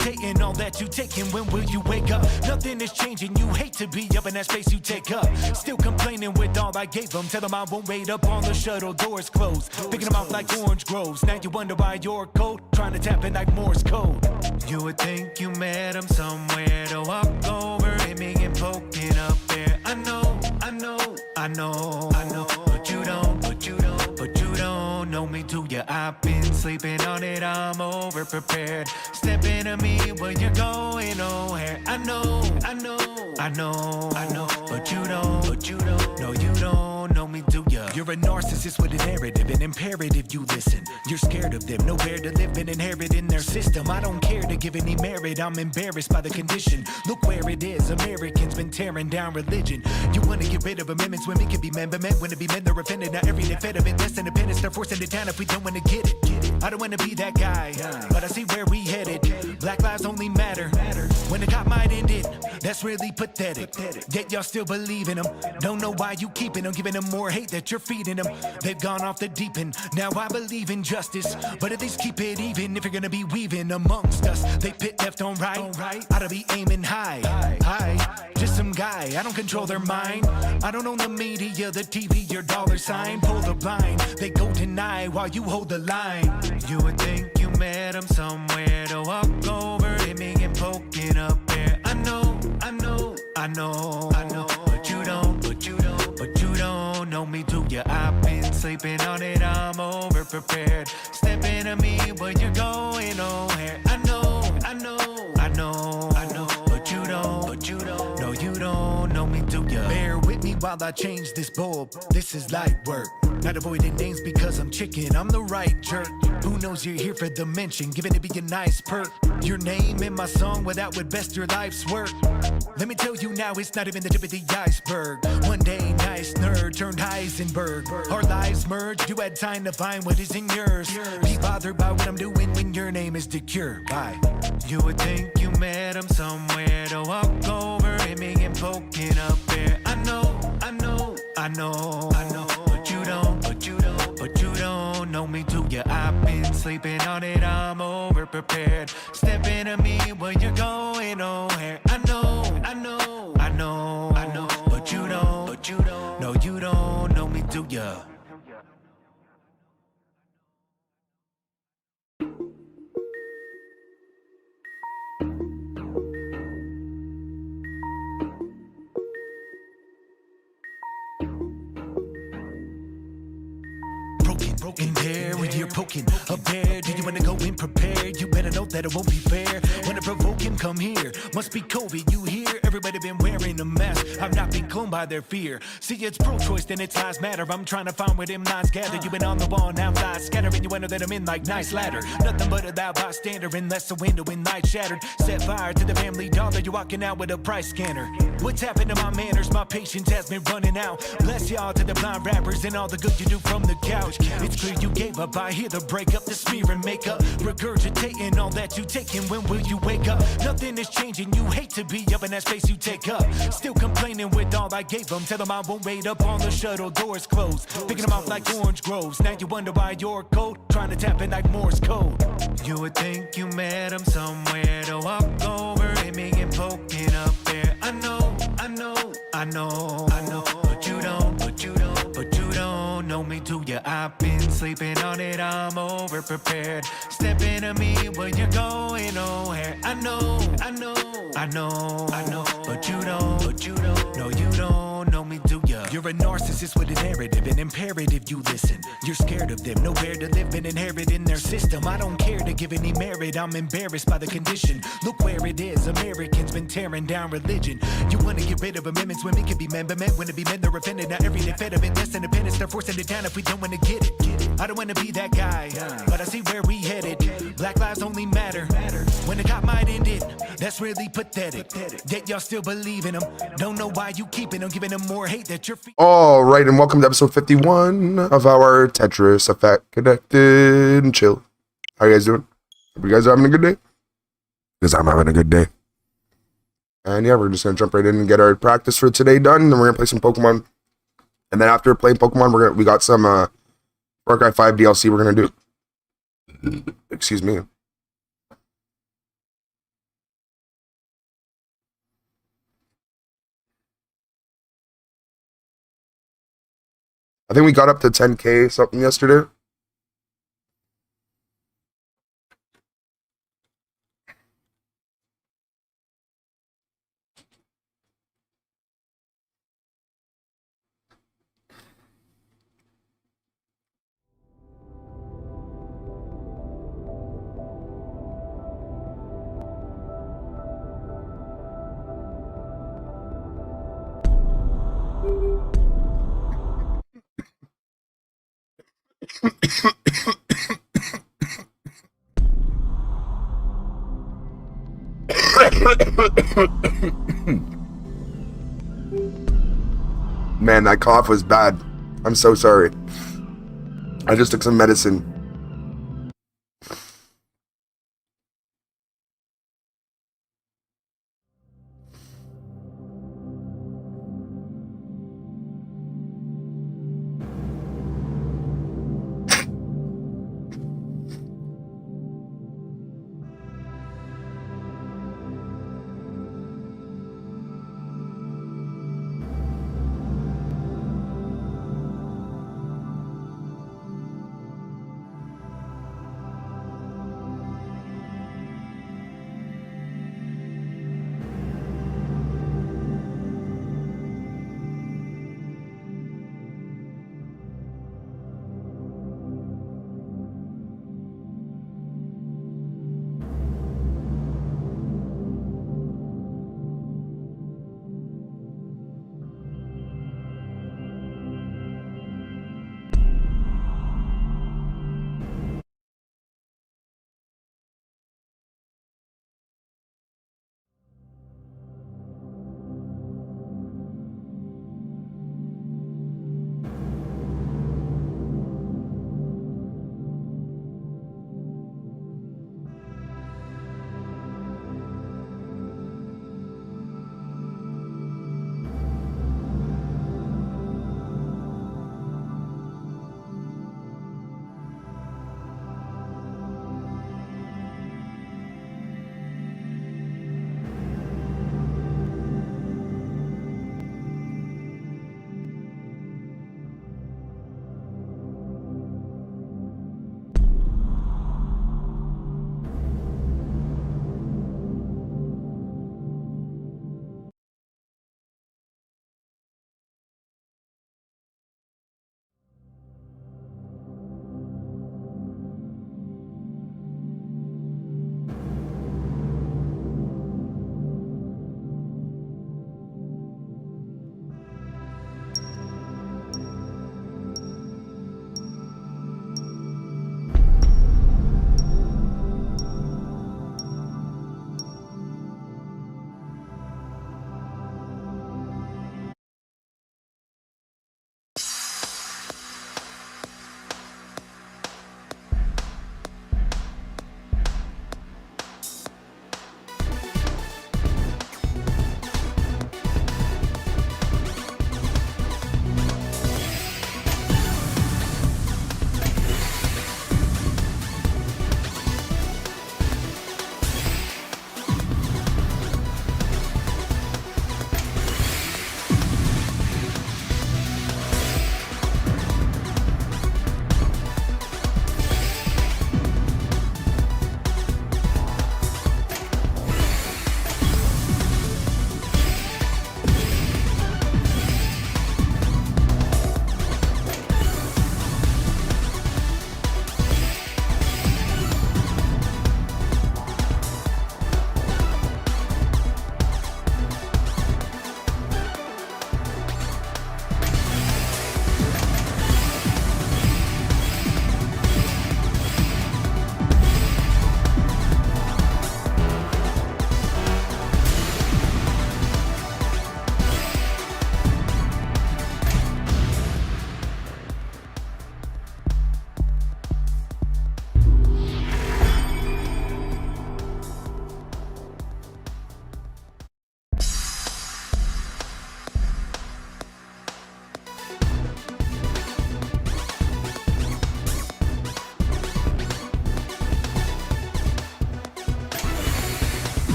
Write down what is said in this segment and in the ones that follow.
Regurgitating all that you taking, when will you wake up? Nothing is changing, you hate to be up in that space you take up. Still complaining with all I gave them. Tell them I won't wait up on the shuttle, doors closed. Picking them out like orange groves. Now you wonder why you're cold, trying to tap it like Morse code. You would think you met him somewhere to walk over him and poking up there. I know, but you don't know me, do you? I've been sleeping on it, I'm over prepared. Step into me when you're going nowhere. I know, but you don't, no, you don't know me, do ya? You're a narcissist with a narrative, an imperative you listen. You're scared of them, nowhere to live and inherit in their system. I don't care to give any merit, I'm embarrassed by the condition. Look where it is, Americans been tearing down religion. You wanna get rid of amendments, women can be men, but men wanna be men, they're offended. Now every day fed of it, less independence, they're forcing it down if we don't wanna get it. I don't wanna be that guy, but I see where we headed. Black lives only matter when the cop might end it. That's really pathetic, yet y'all still believe in them. Don't know why you keeping them, giving them more hate that you're feeding them. They've gone off the deep end, now I believe in justice, but at least keep it even if you're gonna be weaving amongst us. They pit left on right, I to be aiming high, just some guy, I don't control their mind. I don't own the media, the TV, your dollar sign. Pull the blind, they go deny while you hold the line. You would think you met him somewhere to walk over him and poking up there. I know, but you don't know me, do ya? I've been sleeping on it, I'm over prepared. Step into me when you're going nowhere. I know, but you don't, no, you don't know me, do ya? Bear with me while I change this bulb, this is light work. Not avoiding names because I'm chicken, I'm the right jerk. Who knows you're here for the mention, giving it be a nice perk. Your name in my song, without would best your life's work. Let me tell you now, it's not even the tip of the iceberg. One day, nice nerd turned Heisenberg. Our lives merged, you had time to find what is in yours. Be bothered by what I'm doing when your name is the cure. Bye. You would think you met him somewhere to walk over him and poking up there. I know, but you don't know me, do ya? I've been sleeping on it, I'm over prepared. Step into me when you're going nowhere. I know, but you don't, no, you don't know me, do ya? Broken there when you're poking a bear. Do you wanna go in prepared? You better know that it won't be fair. Wanna provoke him? Come here. Must be COVID, you hear? Everybody been wearing a mask. I've not been cloned by their fear. See, it's pro-choice, then it's lives matter. I'm trying to find where them lines gather. You been on the wall, now flies scattering. You wonder that I'm in like nice ladder. Nothing but a loud bystander unless the window in light shattered. Set fire to the family dollar. You walking out with a price scanner. What's happened to my manners? My patience has been running out. Bless y'all to the blind rappers and all the good you do from the couch. It's clear you gave up. I hear the breakup, the smear and makeup. Regurgitating all that you taking, when will you wake up? Nothing is changing, you hate to be up in that space you take up. Still complaining with all I gave them. Tell them I won't wait up on the shuttle, doors closed. Picking them out like orange groves. Now you wonder why you're cold, trying to tap it like Morse code. You would think you met him somewhere to walk over him and poking up there. I know, but you don't know me, do ya? I've been sleeping on it, I'm over prepared. Step into me when you're going nowhere. I know, but you don't, no, you don't know me, do ya? You're a narcissist with a narrative, an imperative you listen. You're scared of them, nowhere to live and inherit in their system. I don't care to give any merit, I'm embarrassed by the condition. Look where it is, Americans been tearing down religion. You wanna get rid of amendments, women can be men, but men wanna be men, they're offended. Now every day fed of it, less independence, they're forcing it down if we don't wanna get it. I don't wanna be that guy, but I see where we headed. Black lives only matter when the cop might end it. That's really pathetic, yet y'all still believe in them. Don't know why you keeping them, giving them more hate that you're All right, and welcome to episode 51 of our Tetris Effect Connected and Chill. How you guys doing? Hope you guys are having a good day? Because I'm having a good day. And yeah, we're just going to jump right in and get our practice for today done. Then we're going to play some Pokemon. And then after playing Pokemon, we got some Far Cry 5 DLC we're going to do. Excuse me. I think we got up to 10K something yesterday. Man, that cough was bad. I'm so sorry. I just took some medicine.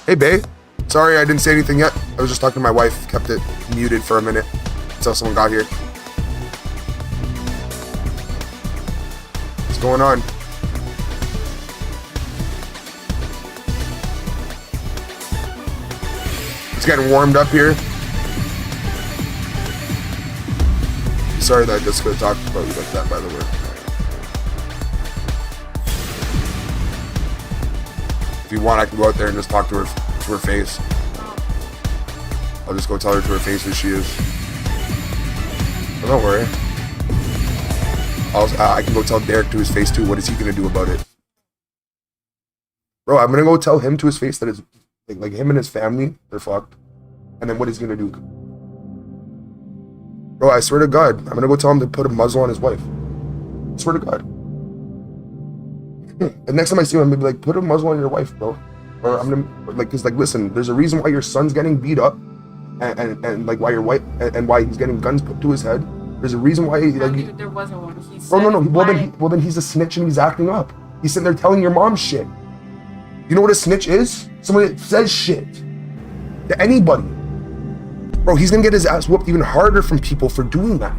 Hey, babe. Sorry I didn't say anything yet. I was just talking to my wife. Kept it muted for a minute until someone got here. What's going on? It's getting warmed up here. Sorry that I just could talk about you like that, by the way. If you want, I can go out there and just talk to her face. I'll just go tell her to her face who she is. But don't worry. I can go tell Derek to his face too. What is he gonna do about it? Bro, I'm gonna go tell him to his face that it's like him and his family, they're fucked. And then what he's gonna do? Bro, I swear to God, I'm gonna go tell him to put a muzzle on his wife. I swear to God. And next time I see him, I'm gonna be like, put a muzzle on your wife, bro. Or I'm gonna like, cause like, listen, there's a reason why your son's getting beat up, and like why your wife and why he's getting guns put to his head. There's a reason why there wasn't one. Bro, no. Well then he's a snitch and he's acting up. He's sitting there telling your mom shit. You know what a snitch is? Somebody that says shit to anybody. Bro, he's gonna get his ass whooped even harder from people for doing that.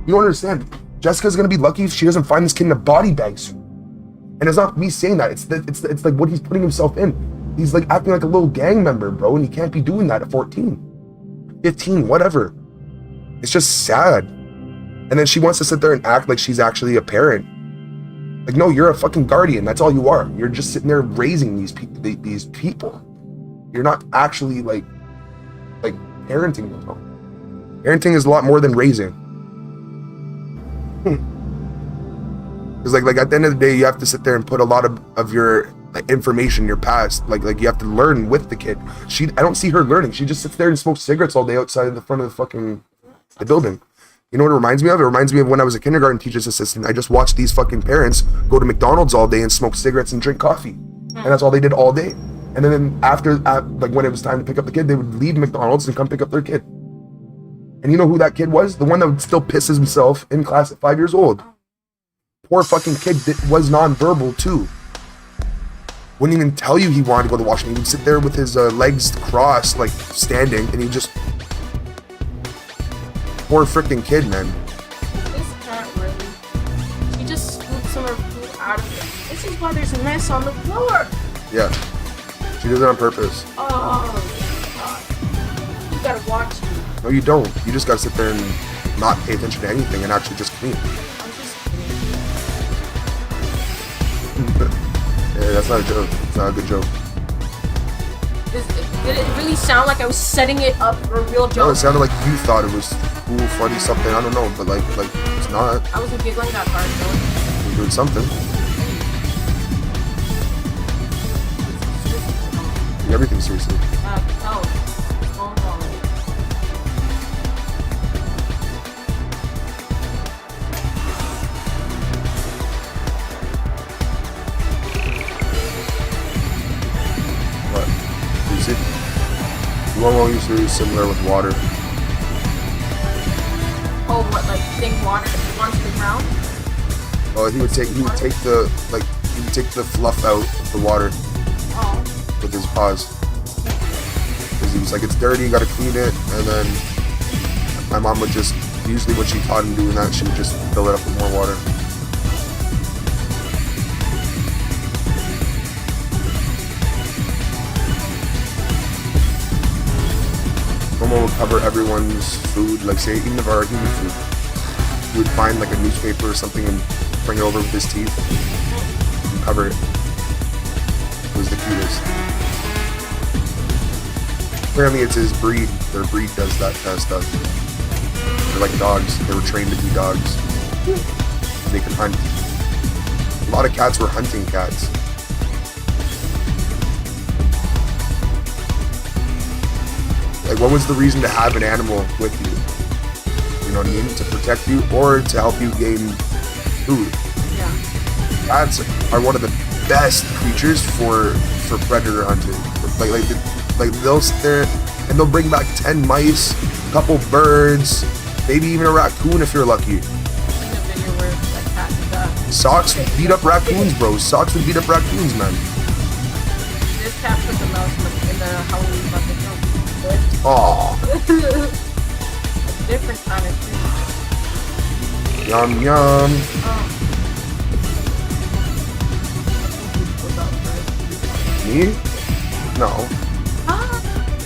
You don't understand. Jessica's gonna be lucky if she doesn't find this kid in a body bag soon. And it's not me saying that. It's like what he's putting himself in. He's like acting like a little gang member, bro, and he can't be doing that at 14, 15, whatever. It's just sad. And then she wants to sit there and act like she's actually a parent. Like, no, you're a fucking guardian. That's all you are. You're just sitting there raising these people. You're not actually like parenting them. No. Parenting is a lot more than raising. Because like at the end of the day, you have to sit there and put a lot of your information, your past, like you have to learn with the kid. I don't see her learning. She just sits there and smokes cigarettes all day outside in the front of the building. You know what it reminds me of? It reminds me of when I was a kindergarten teacher's assistant. I just watched these fucking parents go to McDonald's all day and smoke cigarettes and drink coffee. And that's all they did all day. And then after, like when it was time to pick up the kid, they would leave McDonald's and come pick up their kid. And you know who that kid was? The one that would still piss himself in class at 5 years old. Poor fucking kid was nonverbal too. Wouldn't even tell you he wanted to go to the washroom. He would sit there with his legs crossed, like standing, and he just... Poor freaking kid, man. This cat really. She just scooped some of her food out of it. This is why there's a mess on the floor. Yeah. She does it on purpose. Oh, God. You gotta watch me. No, you don't. You just gotta sit there and not pay attention to anything and actually just clean. I'm just kidding. Yeah, that's not a joke. It's not a good joke. Did it really sound like I was setting it up for a real joke? No, it sounded like you thought it was cool, funny, something. I don't know, but like it's not. I wasn't giggling that hard, though. You're doing something. Everything seriously. No. What? You see? You won't use it similar with water. Oh, what, like thing water onto the ground? Oh, he would take the fluff out of the water. Oh. With his paws. Because he was like, it's dirty, you gotta clean it. And then my mom would just, usually when she caught him doing that, she would just fill it up with more water. Momo would cover everyone's food, like say, even of our human food. He would find like a newspaper or something and bring it over with his teeth and cover it. It was the cutest. Apparently it's his breed. Their breed does that kind of stuff. They're like dogs. They were trained to be dogs. They can hunt. A lot of cats were hunting cats. Like, what was the reason to have an animal with you? You know what I mean? To protect you or to help you gain food. Yeah. Cats are one of the best creatures for predator hunting. Like they'll sit there and they'll bring back 10 mice, a couple birds, maybe even a raccoon if you're lucky. Socks beat up raccoons, bro. Socks would beat up raccoons, man. This cat put the mouse in the the Halloween bucket. No, Oh, a different kind of thing. yum yum. Me? No.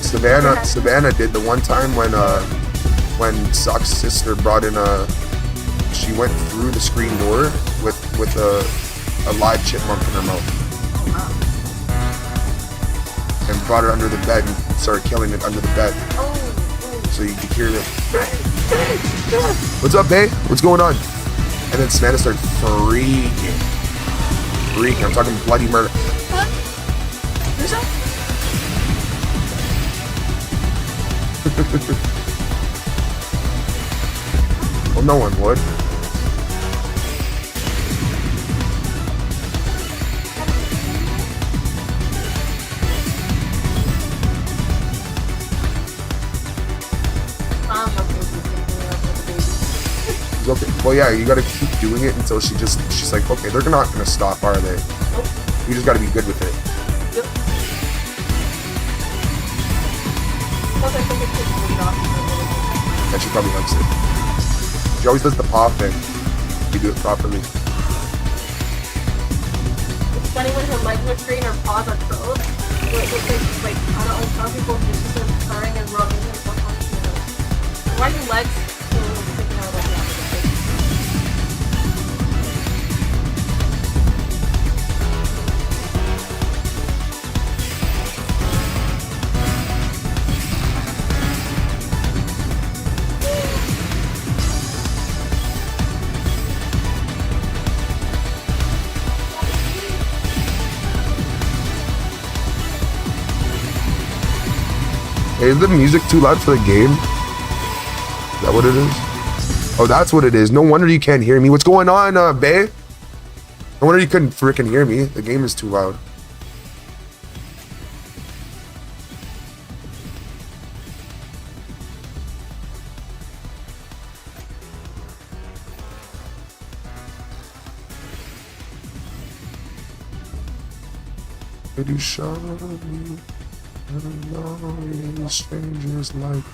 Savannah did the one time when Suck's sister brought in she went through the screen door with a live chipmunk in her mouth. And brought it under the bed and started killing it under the bed. So you could hear it. What's up, babe? What's going on? And then Savannah started freaking. I'm talking bloody murder. Well, no one would. Okay. Well, yeah, you gotta keep doing it until she's like, okay, they're not gonna stop, are they? Nope. You just gotta be good with it. Yep. Plus, I think it takes weight off a little bit. And she probably likes it. She always does the paw thing. You do it properly. It's funny when her legs are straight and her paws are curled. It's like, I don't know, some people just start purring and rubbing and sometimes, you know. Why are your legs so sticking out like that? Hey, is the music too loud for the game? Is that what it is? Oh, that's what it is. No wonder you can't hear me. What's going on, babe? No wonder you couldn't freaking hear me. The game is too loud. Did you show me? I don't know, strangers like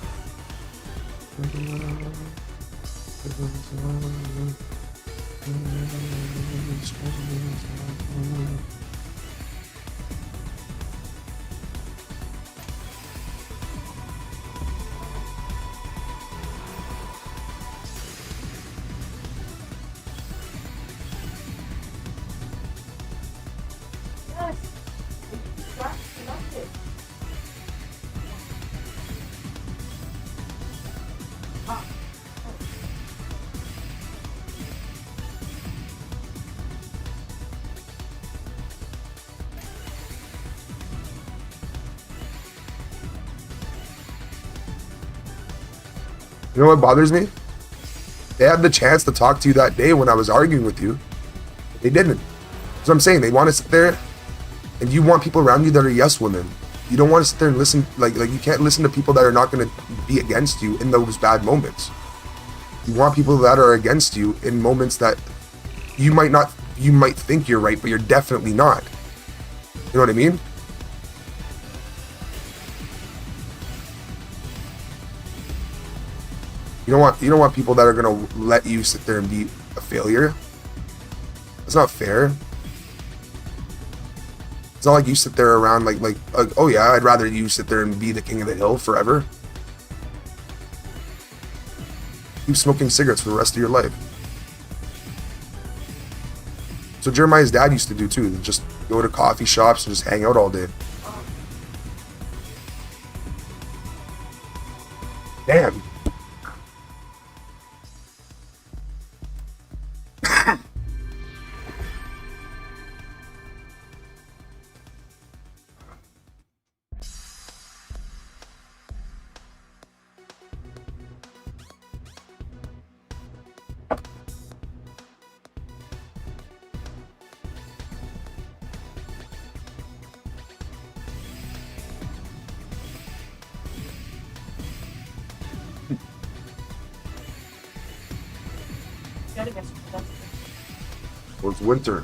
You know what bothers me? They had the chance to talk to you that day when I was arguing with you. They didn't. That's what I'm saying. They want to sit there, and you want people around you that are yes women. You don't want to sit there and listen, like you can't listen to people that are not going to be against you in those bad moments. You want people that are against you in moments that you might think you're right, but you're definitely not. You know what I mean? You don't want people that are gonna let you sit there and be a failure. That's not fair. It's not like you sit there around like oh yeah, I'd rather you sit there and be the king of the hill forever. Keep smoking cigarettes for the rest of your life. So Jeremiah's dad used to do too. Just go to coffee shops and just hang out all day. Damn. Well, it's winter.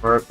Alright.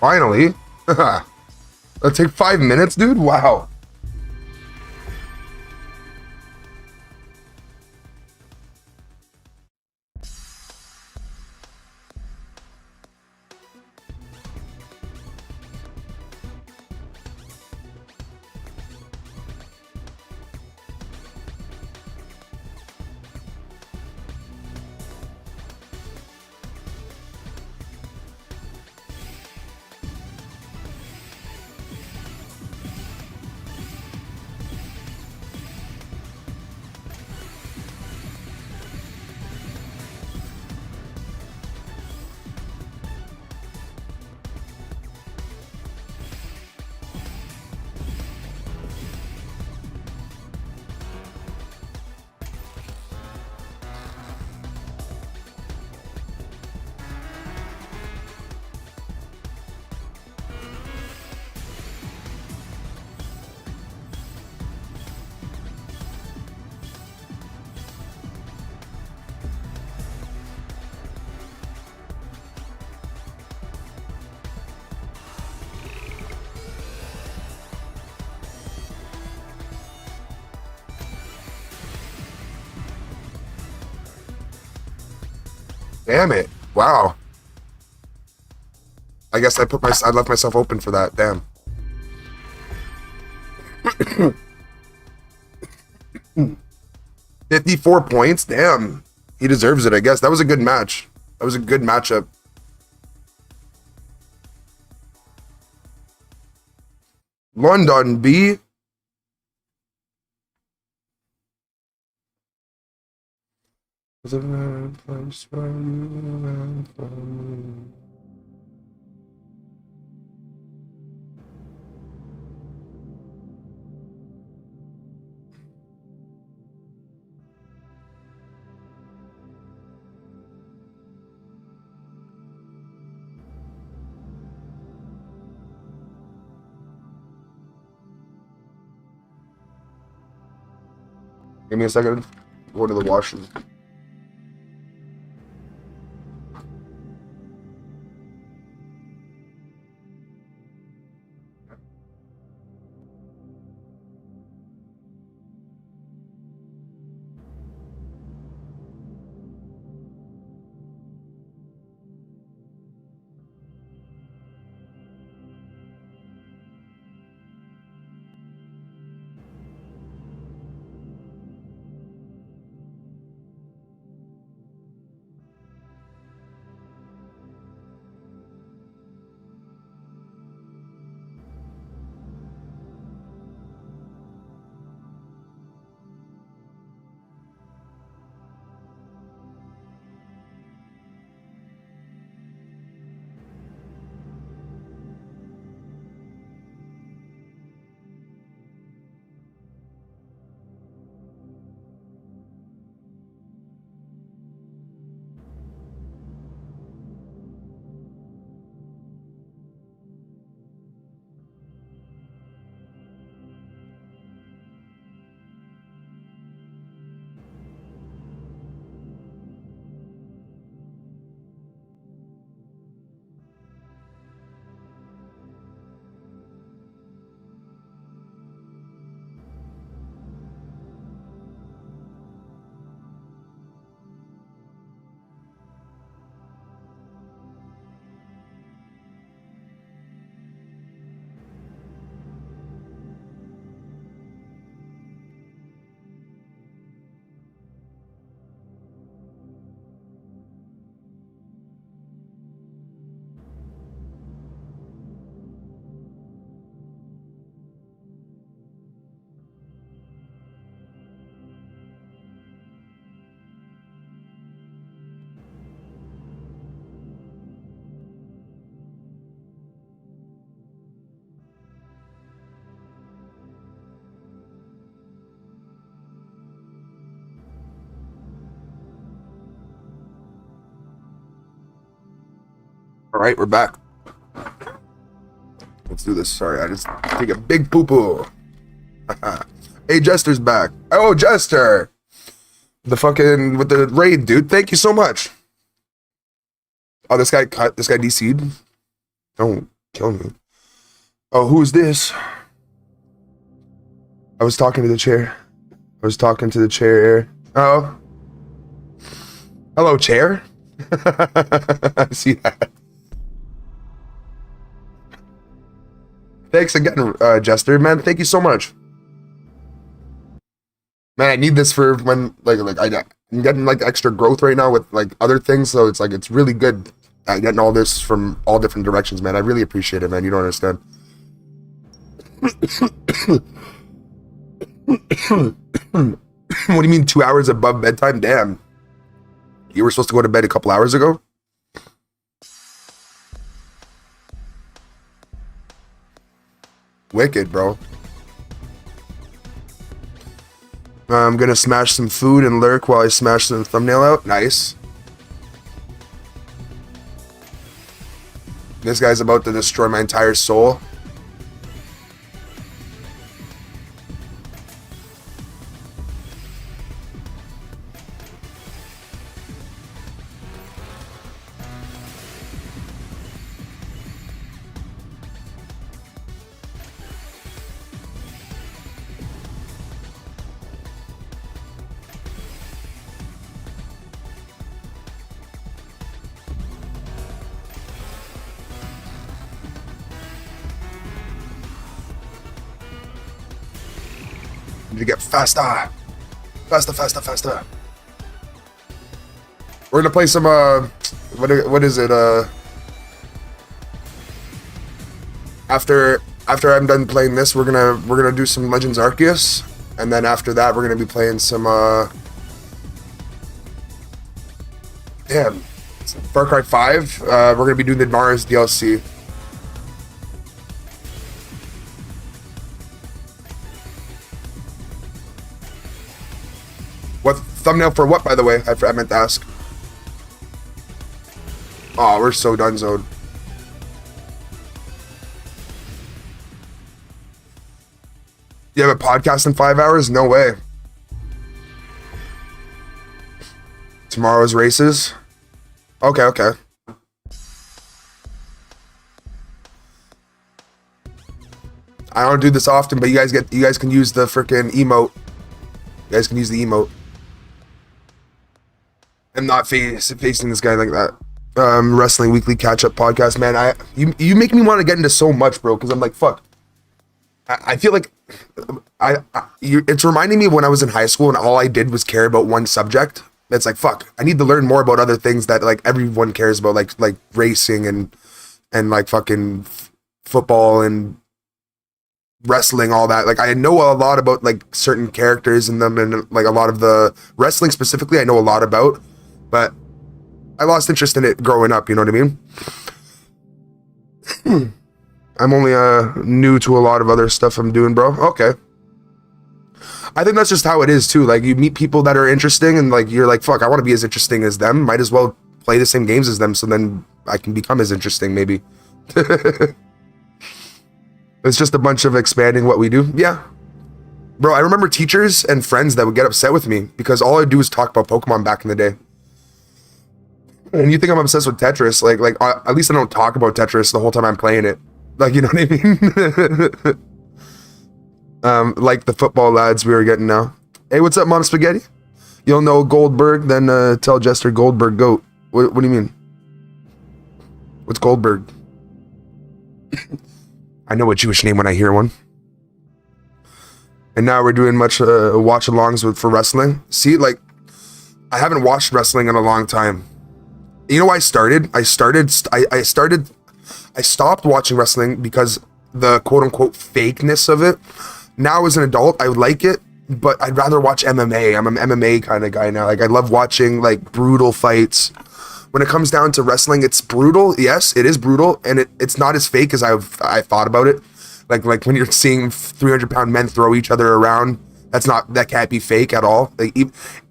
Finally. That take 5 minutes, dude? Wow. Damn it. Wow. I guess I left myself open for that. Damn. 54 points? Damn. He deserves it, I guess. That was a good match. That was a good matchup. London B. Give me a second. Go to the washroom. All right, we're back. Let's do this. Sorry, I just take a big poo-poo. Hey, Jester's back. Oh, Jester. The fucking, with the raid, dude. Thank you so much. Oh, this guy DC'd. Don't kill me. Oh, who's this? I was talking to the chair. Oh. Hello, chair. I see that. Thanks again, Jester. Man, thank you so much. Man, I need this for when, I'm getting, like, extra growth right now with, like, other things, so it's, like, it's really good getting all this from all different directions, man. I really appreciate it, man. You don't understand. What do you mean 2 hours above bedtime? Damn. You were supposed to go to bed a couple hours ago? Wicked, bro. I'm gonna smash some food and lurk while I smash the thumbnail out. Nice. This guy's about to destroy my entire soul. need to get faster. Faster. We're gonna play some what is it? After I'm done playing this, we're gonna do some Legends Arceus, and then after that we're gonna be playing some Far Cry 5. We're gonna be doing the Mars DLC. What thumbnail for what, by the way? I meant to ask. Oh, we're so done-zoned. You have a podcast in 5 hours? No way. Tomorrow's races? Okay. I don't do this often, but you guys can use the freaking emote. You guys can use the emote. I'm not facing this guy like that. Wrestling Weekly Catch-Up Podcast, man. You make me want to get into so much, bro, because I'm like, fuck. I feel like it's reminding me of when I was in high school and all I did was care about one subject. It's like, fuck, I need to learn more about other things that like everyone cares about, like racing and like fucking football and wrestling, all that. Like I know a lot about like certain characters in them, and like a lot of the wrestling specifically I know a lot about, but I lost interest in it growing up, you know what I mean? I'm only new to a lot of other stuff I'm doing, bro. Okay. I think that's just how it is too. Like you meet people that are interesting and like you're like, fuck, I want to be as interesting as them. Might as well play the same games as them so then I can become as interesting maybe. It's just a bunch of expanding what we do. Yeah. Bro, I remember teachers and friends that would get upset with me because all I'd do was talk about Pokemon back in the day. And you think I'm obsessed with Tetris, like at least I don't talk about Tetris the whole time I'm playing it. Like, you know what I mean? Like the football lads we were getting now. Hey, what's up, Mom Spaghetti? You'll know Goldberg, then tell Jester Goldberg goat. What do you mean? What's Goldberg? I know a Jewish name when I hear one. And now we're doing much watch-alongs for wrestling. See, like, I haven't watched wrestling in a long time. You know why I started? I stopped watching wrestling because the quote-unquote fakeness of it. Now as an adult, I like it, but I'd rather watch MMA. I'm an MMA kind of guy now. Like I love watching like brutal fights. When it comes down to wrestling, it's brutal. Yes, it is brutal, and it's not as fake as I thought about it. Like when you're seeing 300-pound men throw each other around, that can't be fake at all. Like,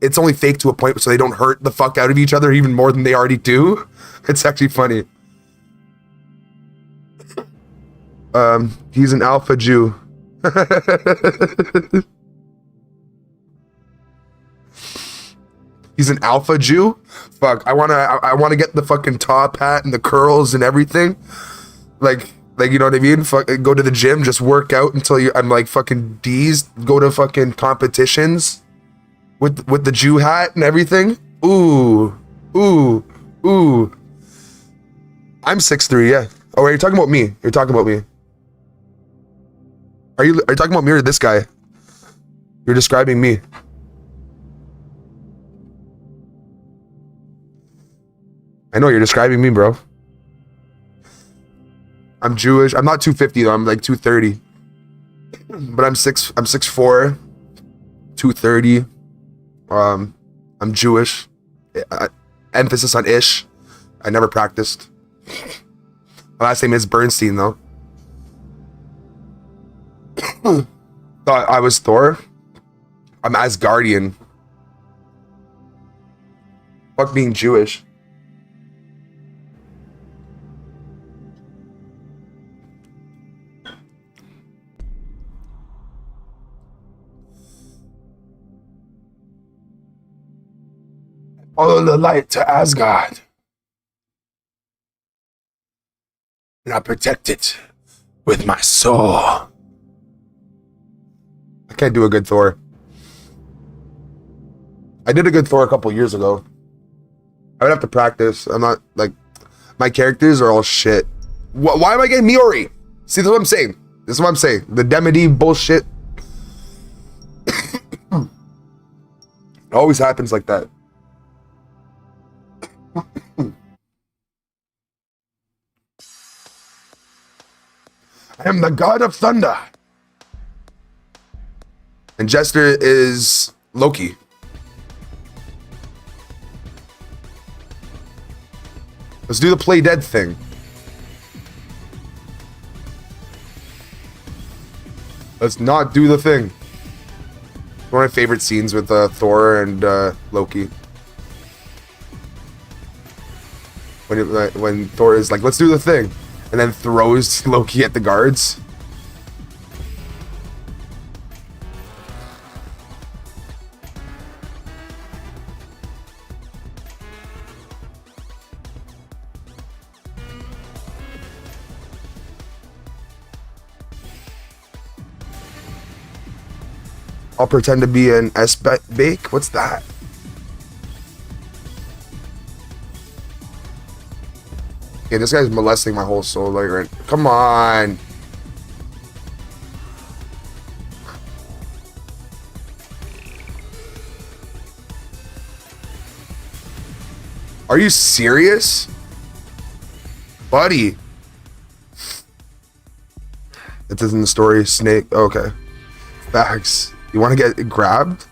it's only fake to a point so they don't hurt the fuck out of each other even more than they already do. It's actually funny. He's an alpha Jew. He's an alpha Jew? Fuck, I wanna get the fucking top hat and the curls and everything. Like you know what I mean? Fuck, go to the gym, just work out until I'm like fucking D's, go to fucking competitions with the Jew hat and everything. Ooh. I'm 6'3", yeah. Oh, are you talking about me? You're talking about me. Are you talking about me or this guy? You're describing me. I know you're describing me, bro. I'm Jewish. I'm not 250 though. I'm like 230. But I'm 6'4", 230. I'm Jewish. Emphasis on ish. I never practiced. My last name is Bernstein though. Thought I was Thor. I'm Asgardian. Fuck being Jewish. Follow the light to Asgard. And I protect it with my soul. I can't do a good Thor. I did a good Thor a couple years ago. I would have to practice. I'm not, like, my characters are all shit. Why am I getting Miori? See, that's what I'm saying. This is what I'm saying. The Demedy bullshit. It always happens like that. I am the god of thunder. And Jester is Loki. Let's do the play dead thing. Let's not do the thing. One of my favorite scenes with Thor and Loki. When Thor is like, let's do the thing. And then throws Loki at the guards. I'll pretend to be an S-bake. What's that? Yeah, this guy's molesting my whole soul. Like, right? Come on. Are you serious? Buddy. It is in the story. Snake. Okay. Facts. You want to get grabbed?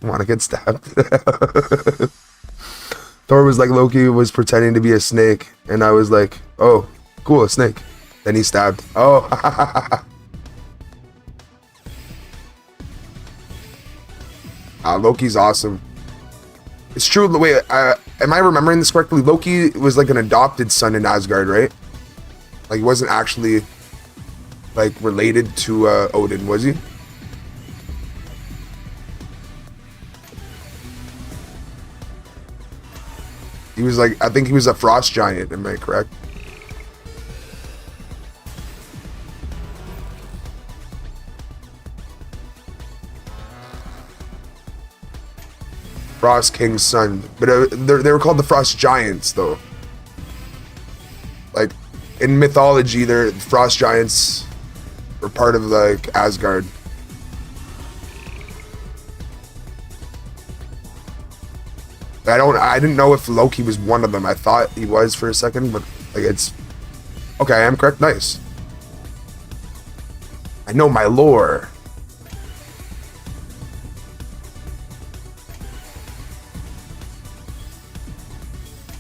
Want to get stabbed? Thor was like, Loki was pretending to be a snake, and I was like, oh, cool, a snake. Then he stabbed. Oh. Loki's awesome. It's true. Wait, am I remembering this correctly? Loki was like an adopted son in Asgard, right? Like, he wasn't actually like related to Odin, was he? He was like, I think he was a frost giant, am I correct? Frost King's son. But they were called the Frost Giants, though. Like, in mythology, the Frost Giants were part of, like, Asgard. I didn't know if Loki was one of them. I thought he was for a second, but like it's okay. I am correct. Nice. I know my lore.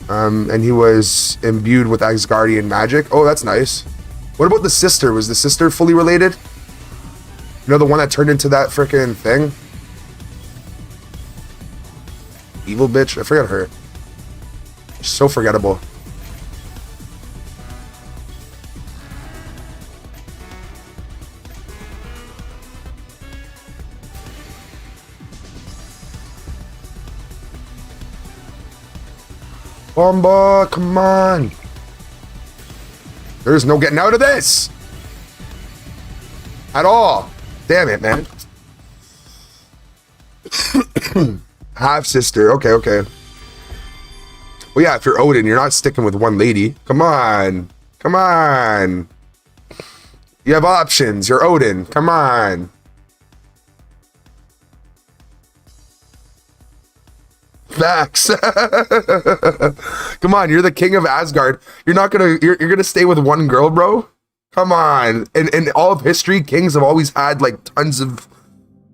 And he was imbued with Asgardian magic. Oh, that's nice. What about the sister? Was the sister fully related? You know, the one that turned into that freaking thing? Evil bitch. I forgot her. She's so forgettable. Bomba, come on. There's no getting out of this. At all. Damn it, man. Half sister. Okay, okay. Well, yeah, if you're Odin, you're not sticking with one lady. Come on. Come on. You have options. You're Odin. Come on. Facts. Come on, you're the king of Asgard. You're not gonna you're gonna stay with one girl, bro? Come on. In all of history, kings have always had like tons of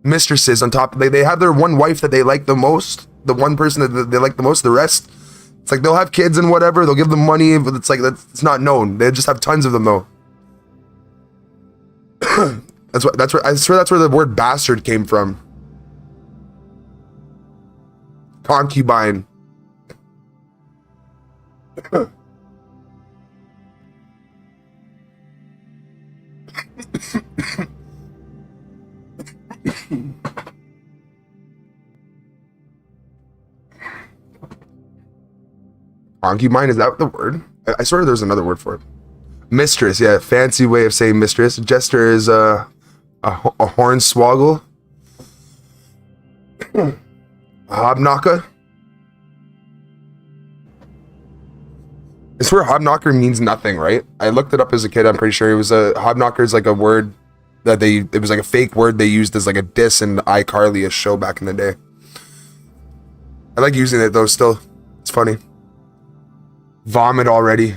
mistresses on top. They have their one wife that they like the most, the one person that they like the most. The rest, it's like they'll have kids and whatever, they'll give them money, but it's like it's not known. They just have tons of them though. that's where I swear that's where the word bastard came from. Concubine. Concubine, is that the word? I swear there's another word for it. Mistress, yeah, fancy way of saying mistress. Jester is a hornswoggle. A hobknocker. I swear hobknocker means nothing, right? I looked it up as a kid. I'm pretty sure it was a hobknocker is like a word that it was like a fake word they used as like a diss in iCarly, a show back in the day. I like using it though still. It's funny. Vomit already.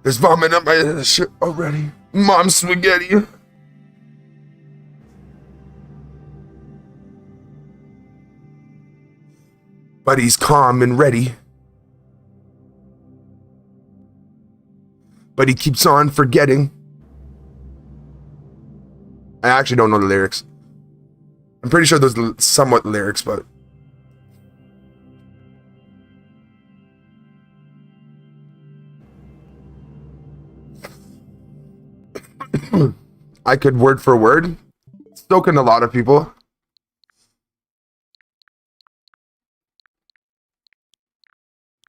There's vomit on my shit already. Mom spaghetti. But he's calm and ready. But he keeps on forgetting. I actually don't know the lyrics. I'm pretty sure there's somewhat lyrics, but... I could word for word. So can a lot of people.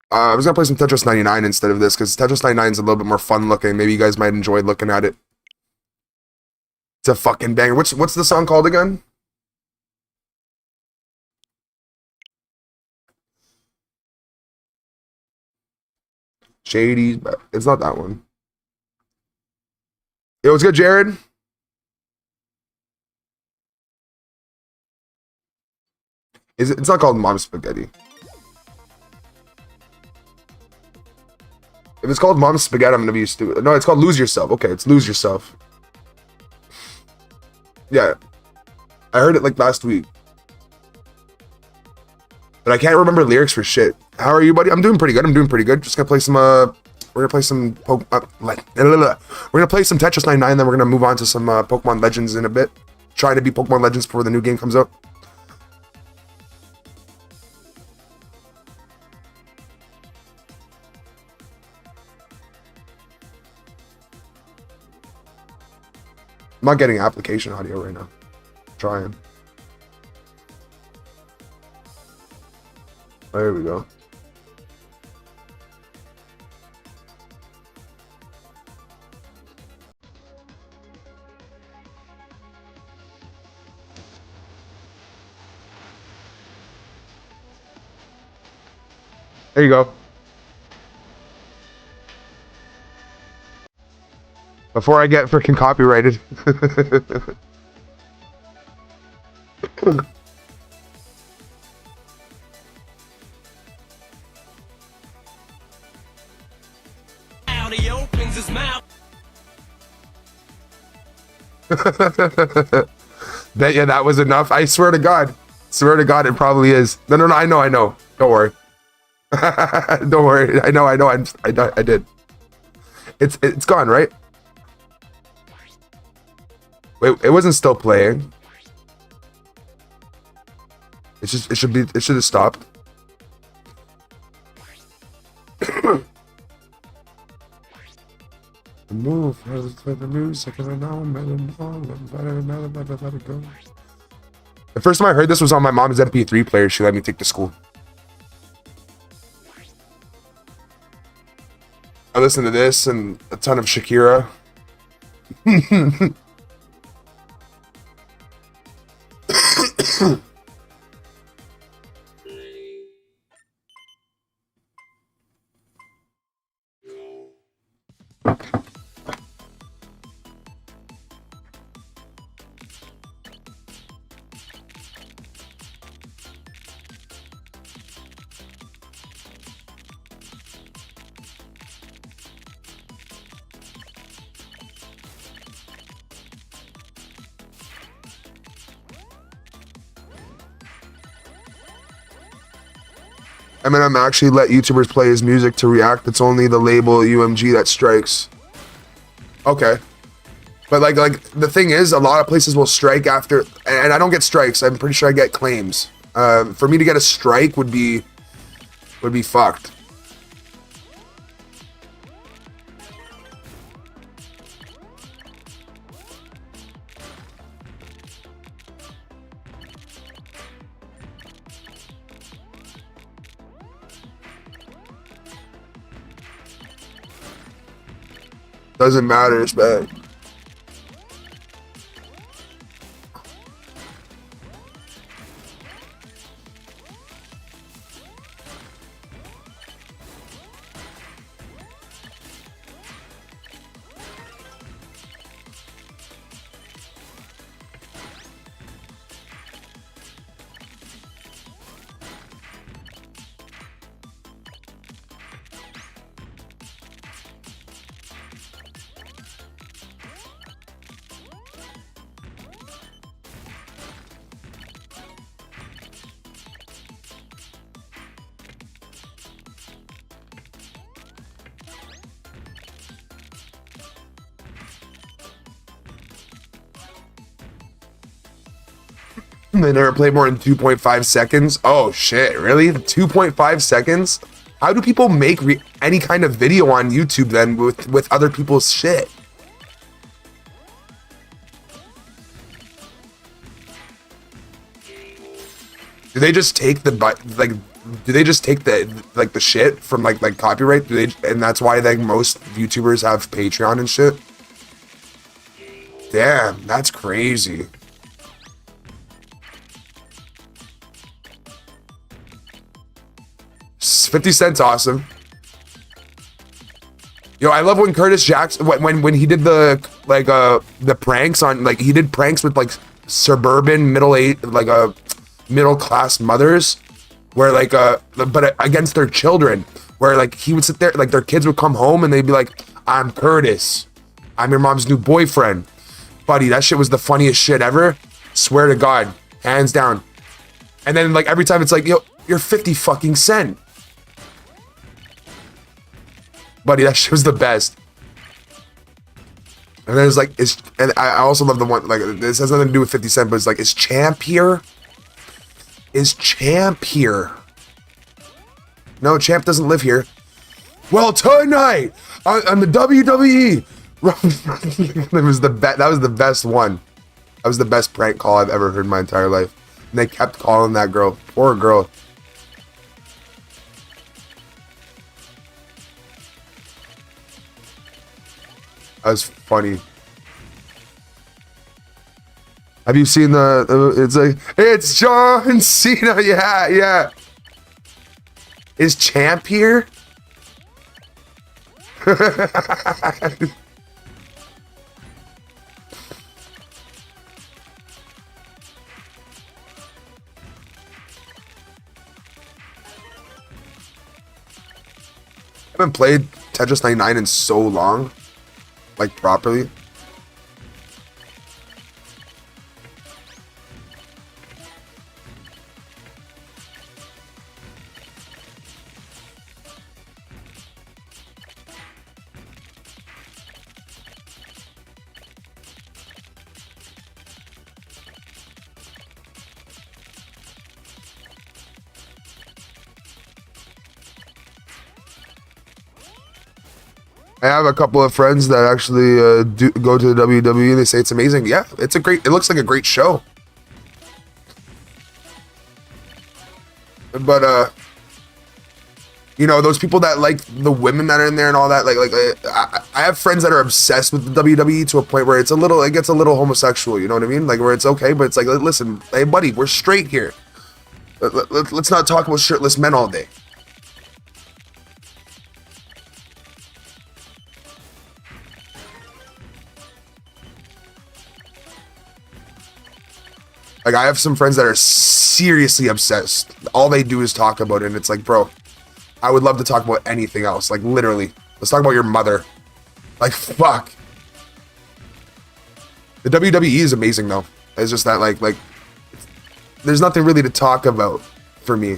I was gonna play some Tetris 99 instead of this, because Tetris 99 is a little bit more fun looking. Maybe you guys might enjoy looking at it. It's a fucking banger. What's the song called again? Shady's, but it's not that one. Yo, what's good, Jared? It's not called Mom Spaghetti. If it's called Mom Spaghetti, I'm gonna be stupid. No, it's called Lose Yourself. Okay, it's Lose Yourself. Yeah. I heard it like last week. But I can't remember lyrics for shit. How are you, buddy? I'm doing pretty good. Just gonna play some we're gonna play some we're gonna play some Tetris 99, then we're gonna move on to some Pokemon Legends in a bit. Trying to beat Pokemon Legends before the new game comes out. I'm not getting application audio right now. Trying. There we go. There you go. Before I get freaking copyrighted. He opens his mouth. That was enough. I swear to God. Swear to God, it probably is. No, I know. Don't worry. Don't worry. I know. I did. It's gone, right? Wait, it wasn't still playing. It should have stopped. Move for the music and let it go. The first time I heard this was on my mom's MP3 player she let me take to school. I listened to this and a ton of Shakira. Eminem actually let YouTubers play his music to react. It's only the label UMG that strikes. Okay. But like the thing is, a lot of places will strike after, and I don't get strikes. I'm pretty sure I get claims. For me to get a strike would be fucked. Doesn't matter, it's bad. They never play more than 2.5 seconds. Oh shit, really? 2.5 seconds? How do people make any kind of video on YouTube then with other people's shit? Do they just take the do they just take the shit from like copyright? Do they, and that's why like most YouTubers have Patreon and shit? Damn, that's crazy. $50 awesome. Yo, I love when Curtis Jackson when he did the pranks on like he did pranks with like suburban middle class mothers where like but against their children where like he would sit there like their kids would come home and they'd be like, I'm Curtis, I'm your mom's new boyfriend. Buddy, that shit was the funniest shit ever. Swear to God, hands down. And then like every time it's like, yo, you're 50 fucking cent. Buddy, that shit was the best. And then it's like, and I also love the one, like, this has nothing to do with 50 Cent, but it's like, is Champ here? Is Champ here? No, Champ doesn't live here. Well, tonight, on the WWE. That was the best one. That was the best prank call I've ever heard in my entire life. And they kept calling that girl. Poor girl. That was funny. Have you seen it's like, it's John Cena. Yeah, yeah. Is Champ here? I haven't played Tetris 99 in so long. Like properly. I have a couple of friends that actually do go to the WWE. They say it's amazing. Yeah, it looks like a great show. But you know, those people that like the women that are in there and all that, I have friends that are obsessed with the WWE to a point where it gets a little homosexual. You know what I mean? Like where it's okay, but it's like, listen, hey buddy, we're straight here. Let's not talk about shirtless men all day. Like, I have some friends that are seriously obsessed. All they do is talk about it, and it's like, bro, I would love to talk about anything else. Like, literally. Let's talk about your mother. Like, fuck. The WWE is amazing, though. It's just that, like, there's nothing really to talk about for me.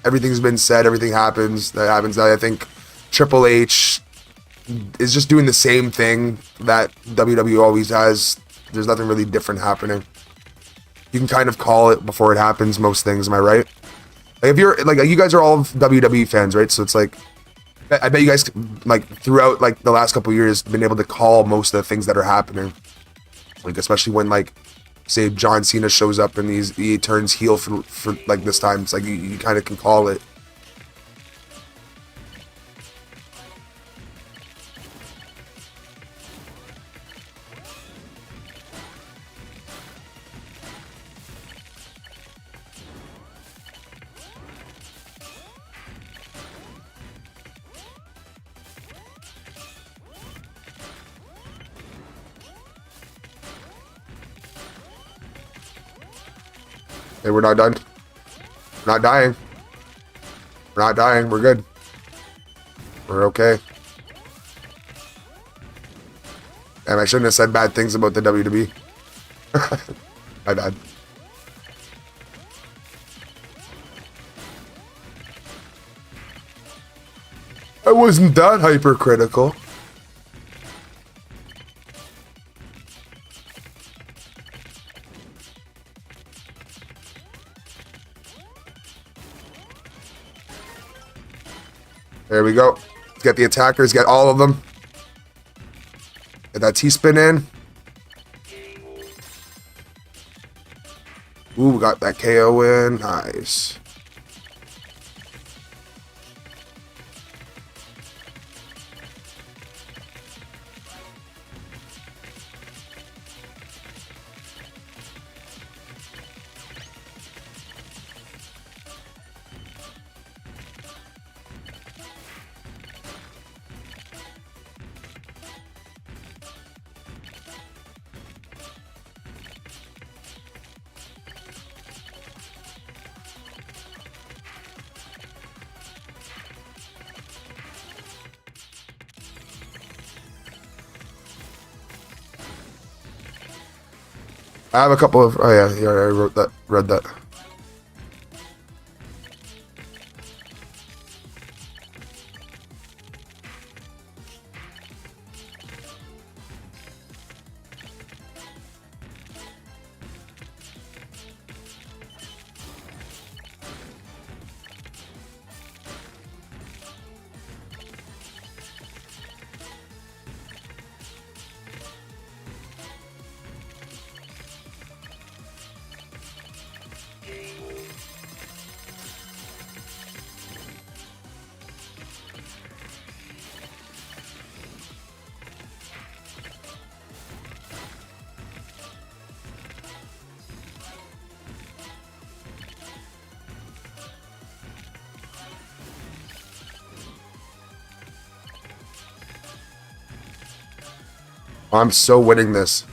Everything's been said. Everything happens. I think Triple H is just doing the same thing that WWE always has. There's nothing really different happening. You can kind of call it before it happens, most things, am I right? Like, if you're, like, you guys are all WWE fans, right? So it's like, I bet you guys, like, throughout, like, the last couple of years, been able to call most of the things that are happening. Like, especially when, like, say, John Cena shows up and he turns heel for like, this time. It's like, you kind of can call it. Hey, we're not done. We're not dying. We're not dying. We're good. We're okay. Damn, I shouldn't have said bad things about the WWE. My bad. I wasn't that hypercritical. There we go. Get the attackers, get all of them. Get that T-spin in. Ooh, we got that KO in. Nice. I have a couple of. Oh yeah, I wrote that. Read that. I'm so winning this.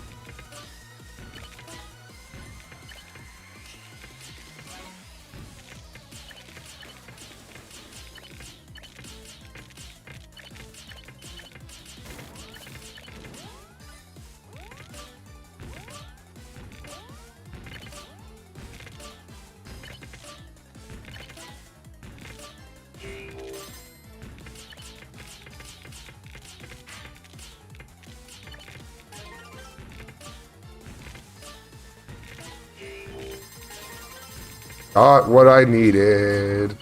Got what I needed.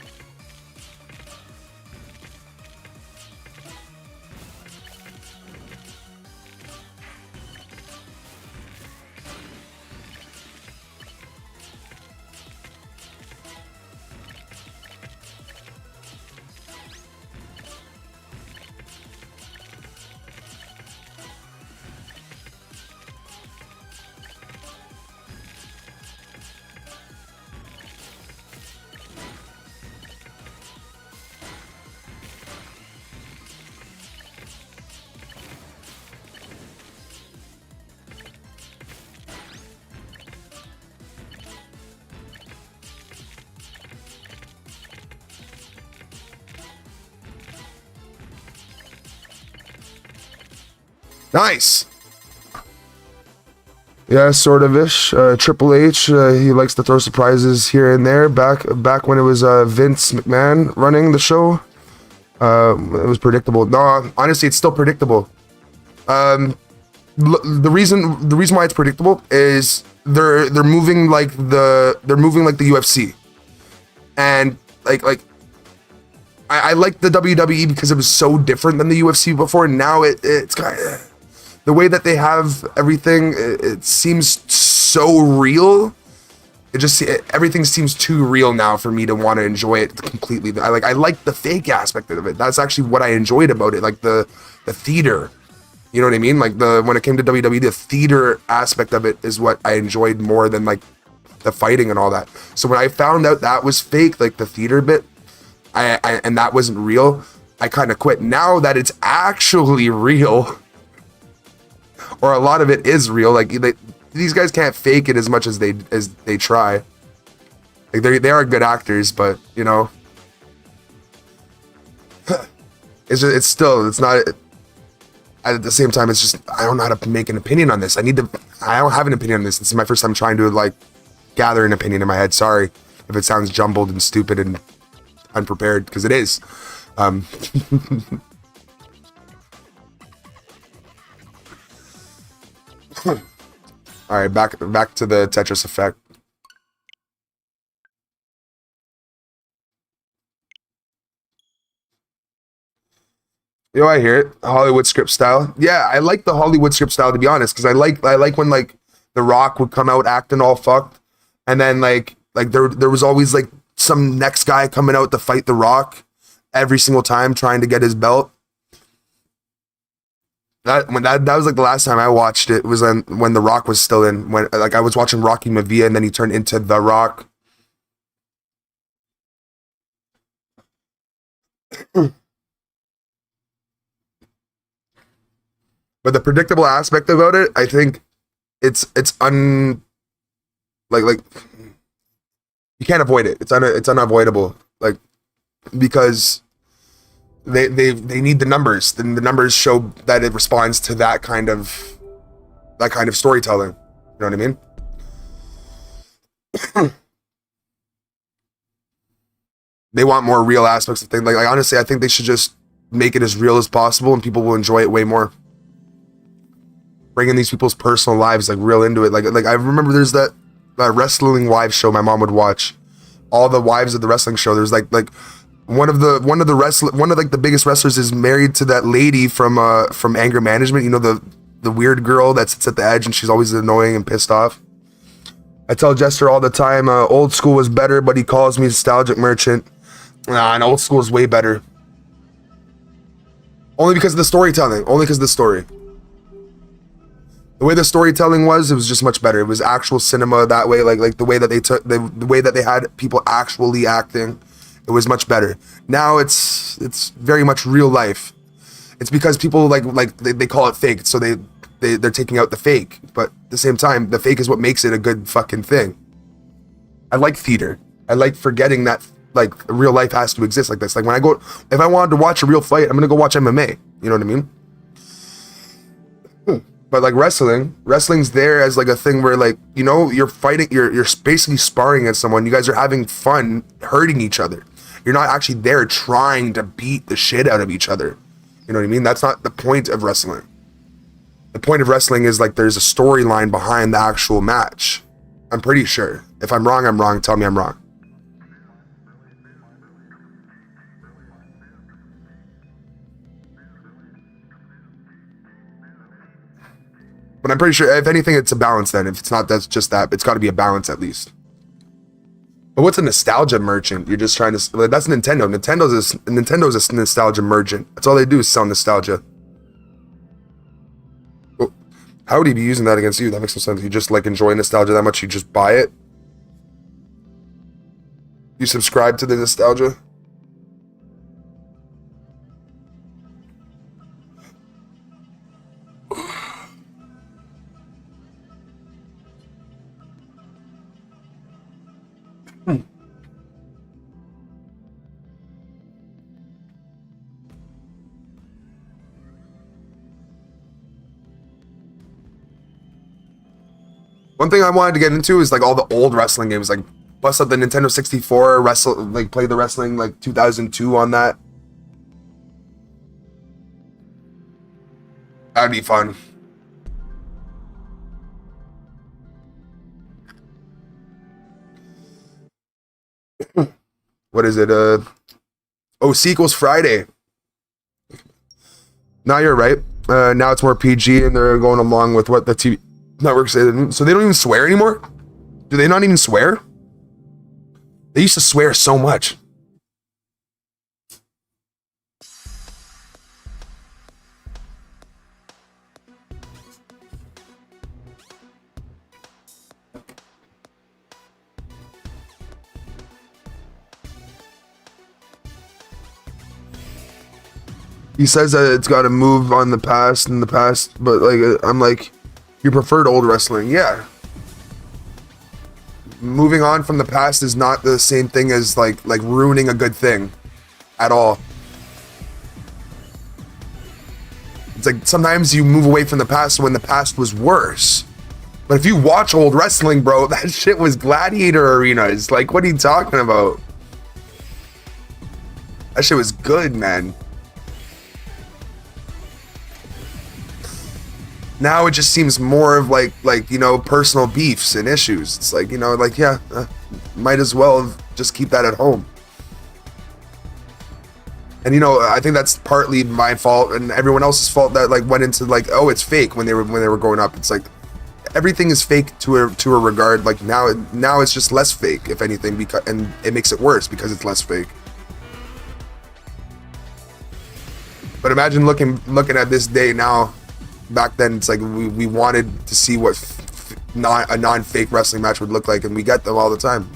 Nice. Yeah, sort of ish. Triple H, he likes to throw surprises here and there. Back when it was Vince McMahon running the show, it was predictable. No, honestly, it's still predictable. The reason why it's predictable is they're moving like the UFC, and I like the WWE because it was so different than the UFC before. Now it's kind of the way that they have everything. It seems so real. Everything seems too real now for me to want to enjoy it completely. I like the fake aspect of it. That's actually what I enjoyed about it, like the theater. You know what I mean? Like when it came to WWE, the theater aspect of it is what I enjoyed more than like the fighting and all that. So when I found out that was fake, like the theater bit, and that wasn't real, I kind of quit. Now that it's actually real, or a lot of it is real, like these guys can't fake it as much as they try. Like they are good actors, but you know, it's not. At the same time, it's just I don't know how to make an opinion on this. I don't have an opinion on this. This is my first time trying to like gather an opinion in my head. Sorry if it sounds jumbled and stupid and unprepared, because it is. All right, back to the Tetris effect. You know, I hear it. Hollywood script style. Yeah, I like the Hollywood script style, to be honest, because I like when like The Rock would come out acting all fucked, and then like there was always like some next guy coming out to fight The Rock every single time, trying to get his belt. That was like the last time I watched it was when The Rock was still in, when like I was watching Rocky Mavia and then he turned into The Rock. But the predictable aspect about it, I think it's like you can't avoid it. It's unavoidable. Like, because they need the numbers. The numbers show that it responds to that kind of storytelling. You know what I mean? They want more real aspects of things. Like honestly, I think they should just make it as real as possible, and people will enjoy it way more. Bringing these people's personal lives like real into it. Like I remember there's that wrestling wives show my mom would watch. All the wives of the wrestling show. There's like one of the biggest wrestlers is married to that lady from Anger Management. You know, the weird girl that sits at the edge and she's always annoying and pissed off. I tell Jester all the time, old school was better, but he calls me nostalgic merchant. Nah, and old school is way better. Only because of the storytelling. Only because of the story. The way the storytelling was, it was just much better. It was actual cinema that way, like the way that they took the way that they had people actually acting. It was much better. Now it's very much real life. It's because people they call it fake, so they're taking out the fake. But at the same time, the fake is what makes it a good fucking thing. I like theater. I like forgetting that like real life has to exist like this. Like when if I wanted to watch a real fight, I'm gonna go watch MMA. You know what I mean? But like wrestling's there as like a thing where like, you know, you're fighting, you're basically sparring against someone. You guys are having fun hurting each other. You're not actually there trying to beat the shit out of each other. You know what I mean? That's not the point of wrestling. The point of wrestling is like there's a storyline behind the actual match. I'm pretty sure. If I'm wrong, I'm wrong. Tell me I'm wrong. But I'm pretty sure, if anything, it's a balance then. If it's not, that's just that. It's got to be a balance at least. But what's a nostalgia merchant? You're just trying to... That's Nintendo. Nintendo's a nostalgia merchant. That's all they do is sell nostalgia. Well, how would he be using that against you? That makes no sense. You just like enjoy nostalgia that much, you just buy it? You subscribe to the nostalgia? One thing I wanted to get into is like all the old wrestling games, like bust up the Nintendo 64, play the wrestling like 2002 on that. That'd be fun. What is it? Sequels Friday. Now you're right. Now it's more PG and they're going along with what the TV networks say. So they don't even swear anymore? Do they not even swear? They used to swear so much. He says that it's got to move on the past and the past, but like I'm like, you preferred old wrestling, yeah. Moving on from the past is not the same thing as like ruining a good thing, at all. It's like sometimes you move away from the past when the past was worse. But if you watch old wrestling, bro, that shit was gladiator arenas. Like, what are you talking about? That shit was good, man. Now it just seems more of like you know, personal beefs and issues. It's like, you know, like, yeah, might as well just keep that at home. And you know, I think that's partly my fault and everyone else's fault that like went into like, oh, it's fake when they were growing up. It's like everything is fake to a regard. Like now it's just less fake, if anything, because and it makes it worse because it's less fake. But imagine looking at this day now. Back then, it's like we wanted to see what a non-fake wrestling match would look like, and we get them all the time.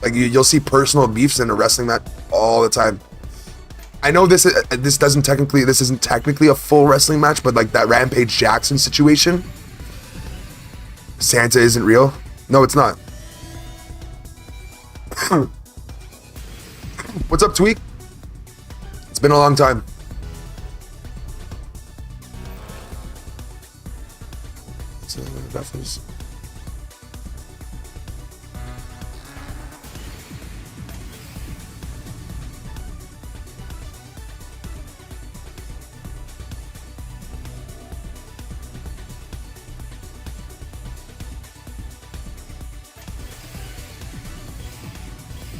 Like you'll see personal beefs in a wrestling match all the time. I know this isn't technically a full wrestling match, but like that Rampage Jackson situation. Santa isn't real. No, it's not. What's up, Tweak? It's been a long time. So that was.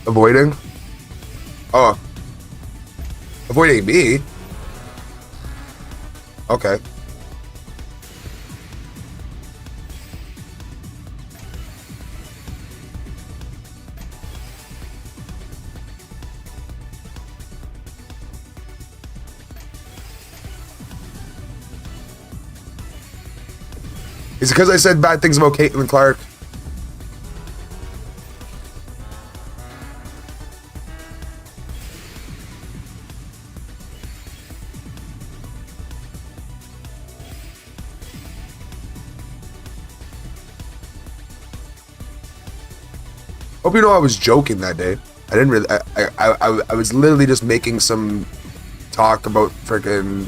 Avoiding? Oh. Avoiding me? Okay. Is it because I said bad things about Caitlin Clark? Hope you know I was joking that day. I didn't really. I was literally just making some talk about freaking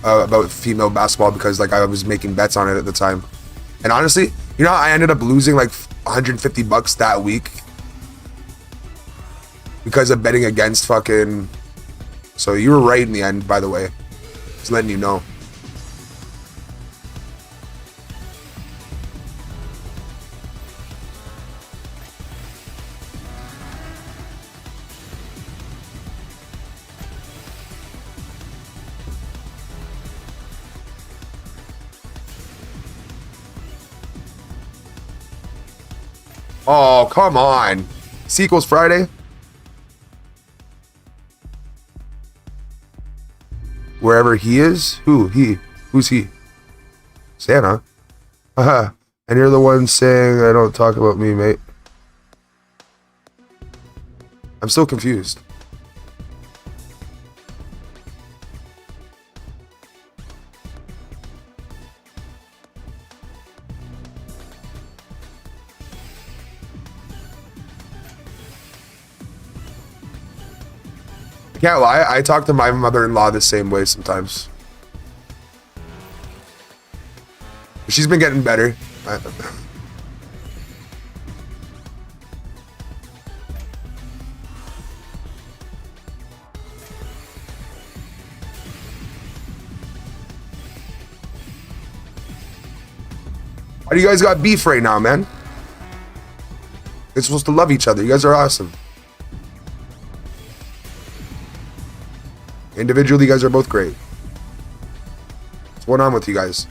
about female basketball because like I was making bets on it at the time. And honestly, you know, I ended up losing like $150 that week because of betting against fucking. So you were right in the end, by the way. Just letting you know. Oh, come on. Sequels Friday? Wherever he is? Who? He? Who's he? Santa? Haha. And you're the one saying I don't talk about me, mate. I'm still confused. Can't lie, I talk to my mother-in-law the same way sometimes. She's been getting better. Why do you guys got beef right now, man? You're supposed to love each other. You guys are awesome. Individually, you guys are both great. What's going on with you guys?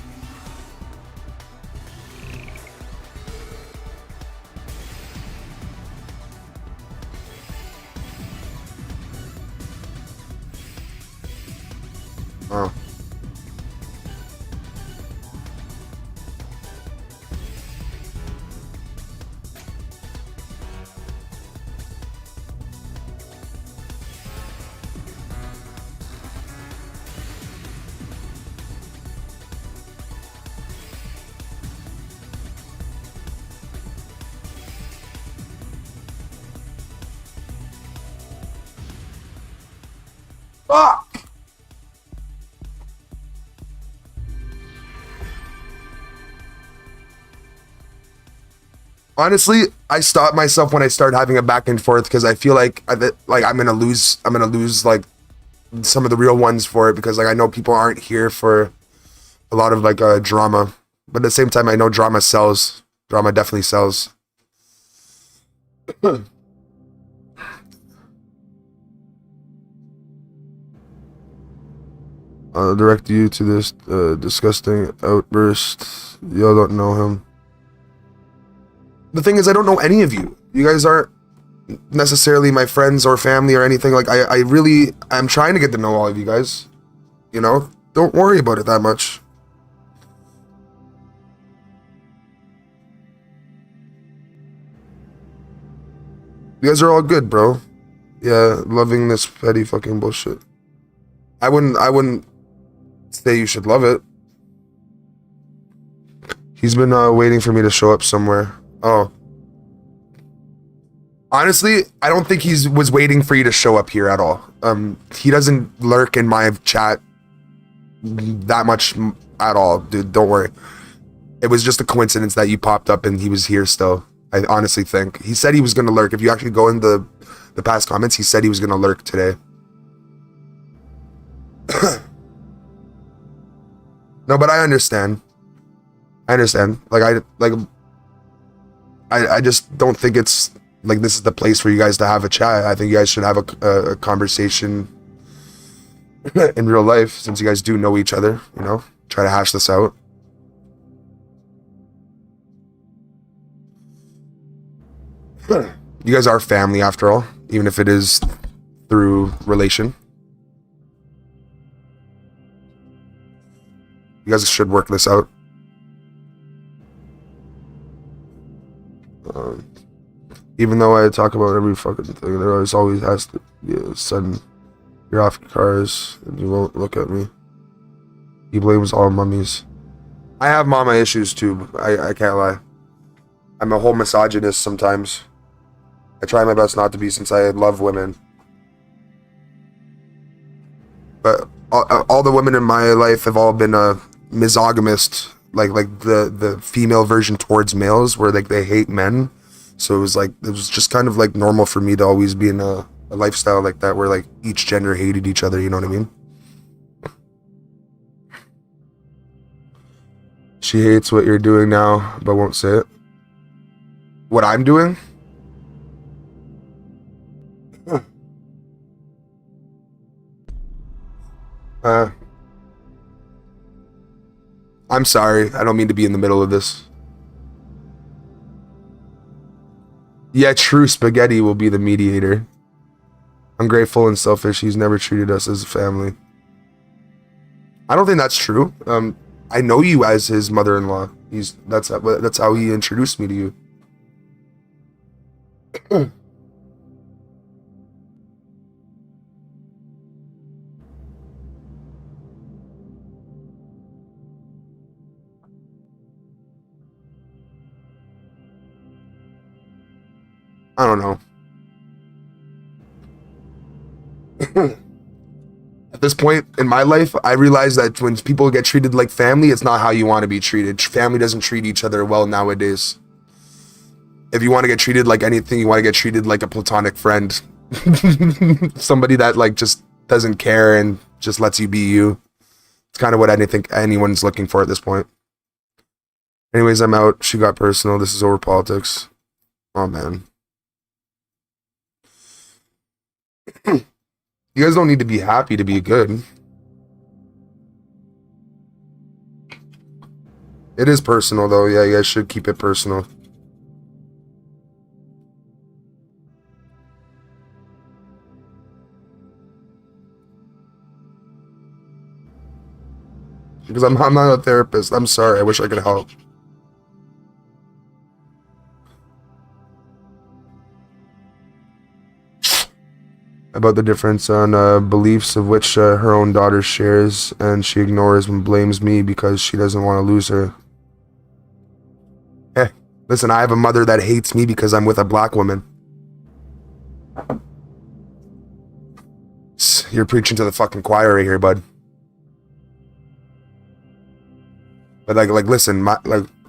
Oh. Fuck! Honestly, I stop myself when I start having a back and forth because I feel like I'm gonna lose like some of the real ones for it because like I know people aren't here for a lot of like drama, but at the same time I know drama sells. Drama definitely sells. I'll direct you to this disgusting outburst. Y'all don't know him. The thing is, I don't know any of you. You guys aren't necessarily my friends or family or anything. Like, I'm trying to get to know all of you guys. You know? Don't worry about it that much. You guys are all good, bro. Yeah, loving this petty fucking bullshit. I wouldn't say you should love it. He's been waiting for me to show up somewhere. Oh. Honestly, I don't think he was waiting for you to show up here at all. He doesn't lurk in my chat that much at all, dude. Don't worry. It was just a coincidence that you popped up and he was here still. I honestly think. He said he was going to lurk. If you actually go in the past comments, he said he was going to lurk today. No, but I understand. I understand. Like, I just don't think it's like this is the place for you guys to have a chat. I think you guys should have a conversation in real life, since you guys do know each other, you know? Try to hash this out. You guys are family after all, even if it is through relation. You guys should work this out. Even though I talk about every fucking thing, there always has to be a sudden, you're off cars and you won't look at me. He blames all mummies. I have mama issues too, I can't lie. I'm a whole misogynist sometimes. I try my best not to be, since I love women. But all the women in my life have all been misogamist, like the female version towards males, where like they hate men. So it was just kind of like normal for me to always be in a lifestyle like that, where like each gender hated each other, you know what I mean? She hates what you're doing now, but won't say it. What I'm doing? I'm sorry. I don't mean to be in the middle of this. Yeah, true spaghetti will be the mediator. Ungrateful and selfish. He's never treated us as a family. I don't think that's true. I know you as his mother-in-law. That's how he introduced me to you. I don't know. At this point in my life, I realize that when people get treated like family, it's not how you want to be treated. Family doesn't treat each other well nowadays. If you want to get treated like anything, you want to get treated like a platonic friend. Somebody that like just doesn't care and just lets you be you. It's kind of what I think anyone's looking for at this point. Anyways, I'm out. She got personal. This is over politics. Oh, man. You guys don't need to be happy to be good. It is personal, though. Yeah, you guys should keep it personal. Because I'm not a therapist. I'm sorry. I wish I could help. About the difference on beliefs of which her own daughter shares, and she ignores and blames me because she doesn't want to lose her. Hey, listen, I have a mother that hates me because I'm with a black woman. You're preaching to the fucking choir right here, bud. But like listen, my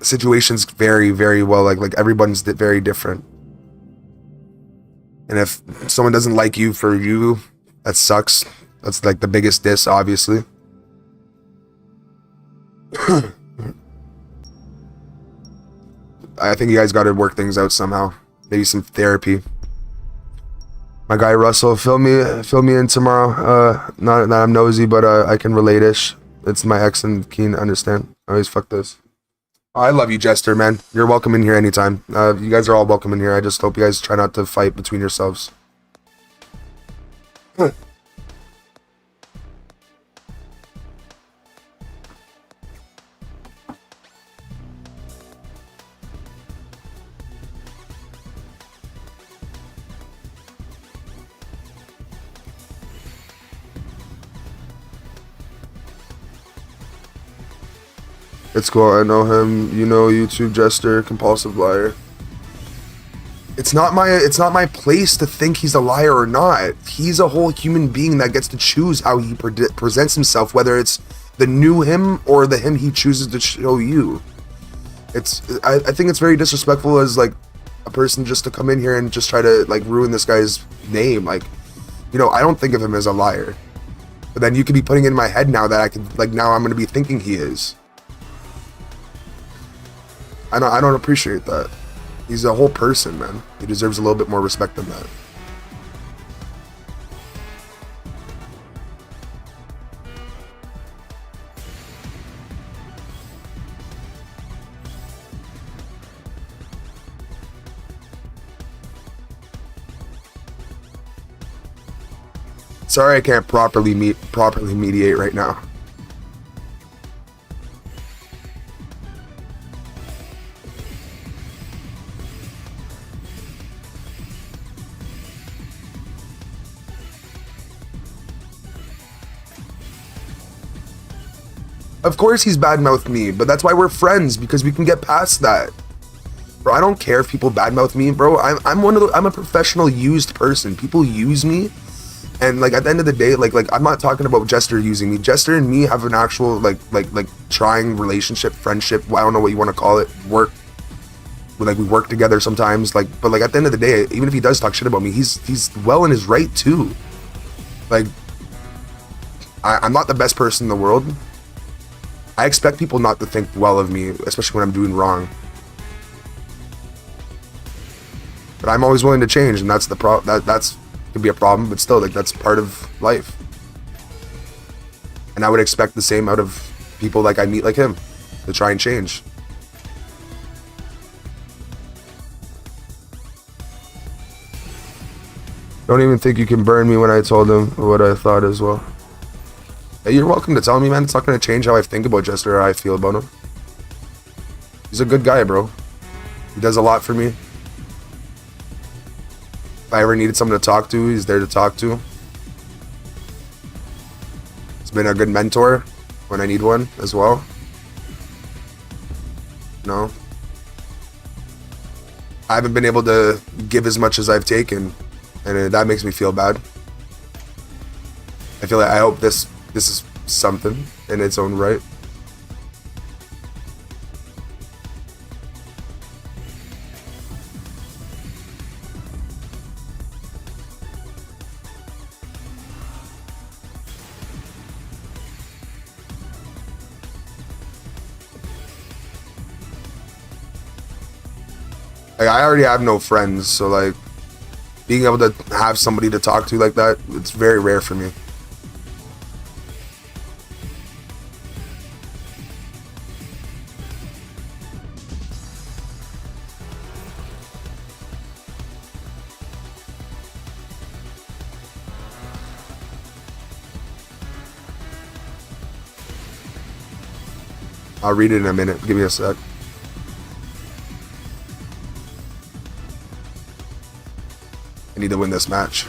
situations vary very well. Like everyone's very different. And if someone doesn't like you for you, that sucks. That's like the biggest diss, obviously. I think you guys got to work things out somehow. Maybe some therapy. My guy Russell, fill me in tomorrow. Not that I'm nosy, but I can relate-ish. It's my ex and keen to understand. Always fuck this. I love you, Jester, man. You're welcome in here anytime. You guys are all welcome in here. I just hope you guys try not to fight between yourselves. It's cool. I know him. You know, YouTube Jester, compulsive liar. It's not my place to think he's a liar or not. He's a whole human being that gets to choose how he presents himself, whether it's the new him or the him he chooses to show you. I think it's very disrespectful as like a person just to come in here and just try to like ruin this guy's name. Like, you know, I don't think of him as a liar, but then you could be putting in my head now that I could like now I'm gonna be thinking he is. I don't appreciate that. He's a whole person, man. He deserves a little bit more respect than that. Sorry I can't properly mediate right now. Of course he's badmouthed me, but that's why we're friends, because we can get past that. Bro, I don't care if people badmouth me, bro. I'm a professional used person. People use me, and like at the end of the day, like I'm not talking about Jester using me. Jester and me have an actual like trying relationship, friendship. I don't know what you want to call it. Work. Like we work together sometimes. Like, but like at the end of the day, even if he does talk shit about me, he's well in his right too. Like, I'm not the best person in the world. I expect people not to think well of me, especially when I'm doing wrong. But I'm always willing to change, and that's the that's could be a problem, but still, like that's part of life. And I would expect the same out of people like I meet like him, to try and change. Don't even think you can burn me when I told him what I thought as well. Hey, you're welcome to tell me, man. It's not going to change how I think about Jester or how I feel about him. He's a good guy, bro. He does a lot for me. If I ever needed someone to talk to, he's there to talk to. He's been a good mentor when I need one as well. No. I haven't been able to give as much as I've taken, and that makes me feel bad. I feel like I hope this is something in its own right. Like, I already have no friends, so like being able to have somebody to talk to like that, it's very rare for me. I'll read it in a minute. Give me a sec. I need to win this match.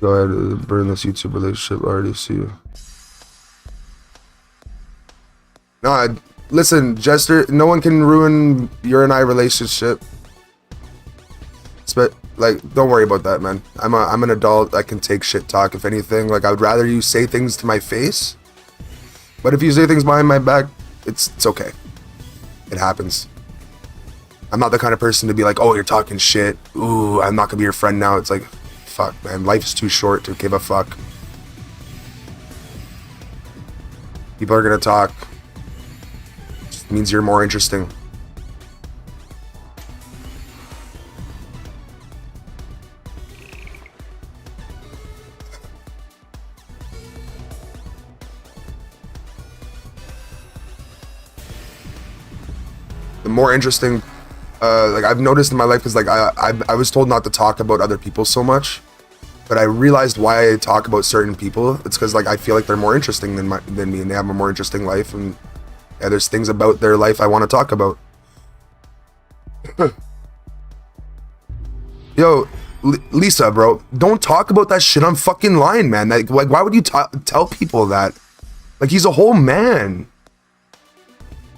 Go ahead, burn this YouTube relationship. I already see you. No, listen, Jester. No one can ruin your and I relationship. But like, don't worry about that, man. I'm an adult. I can take shit talk. If anything, like, I would rather you say things to my face. But if you say things behind my back, it's okay. It happens. I'm not the kind of person to be like, oh, you're talking shit. Ooh, I'm not gonna be your friend now. It's like, fuck, man. Life is too short to give a fuck. People are gonna talk. Just means you're more interesting. The more interesting, like, I've noticed in my life, because like I was told not to talk about other people so much, but I realized why I talk about certain people. It's because like I feel like they're more interesting than me, and they have a more interesting life, and yeah, there's things about their life I want to talk about. Yo, Lisa, bro, don't talk about that shit on fucking line, man. Like why would you tell people that? Like, he's a whole man.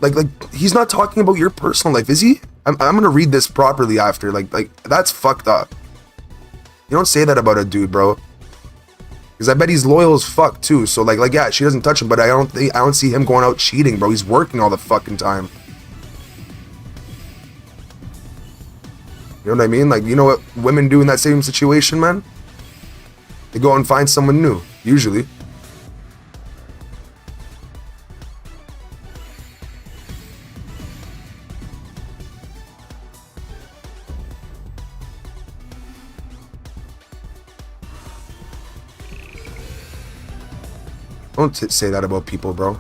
Like he's not talking about your personal life, is he? I'm gonna read this properly after. Like that's fucked up. You don't say that about a dude, bro. Because I bet he's loyal as fuck too. So like yeah, she doesn't touch him, but I don't see him going out cheating, bro. He's working all the fucking time. You know what I mean? Like, you know what women do in that same situation, man? They go out and find someone new, usually. Don't say that about people, bro.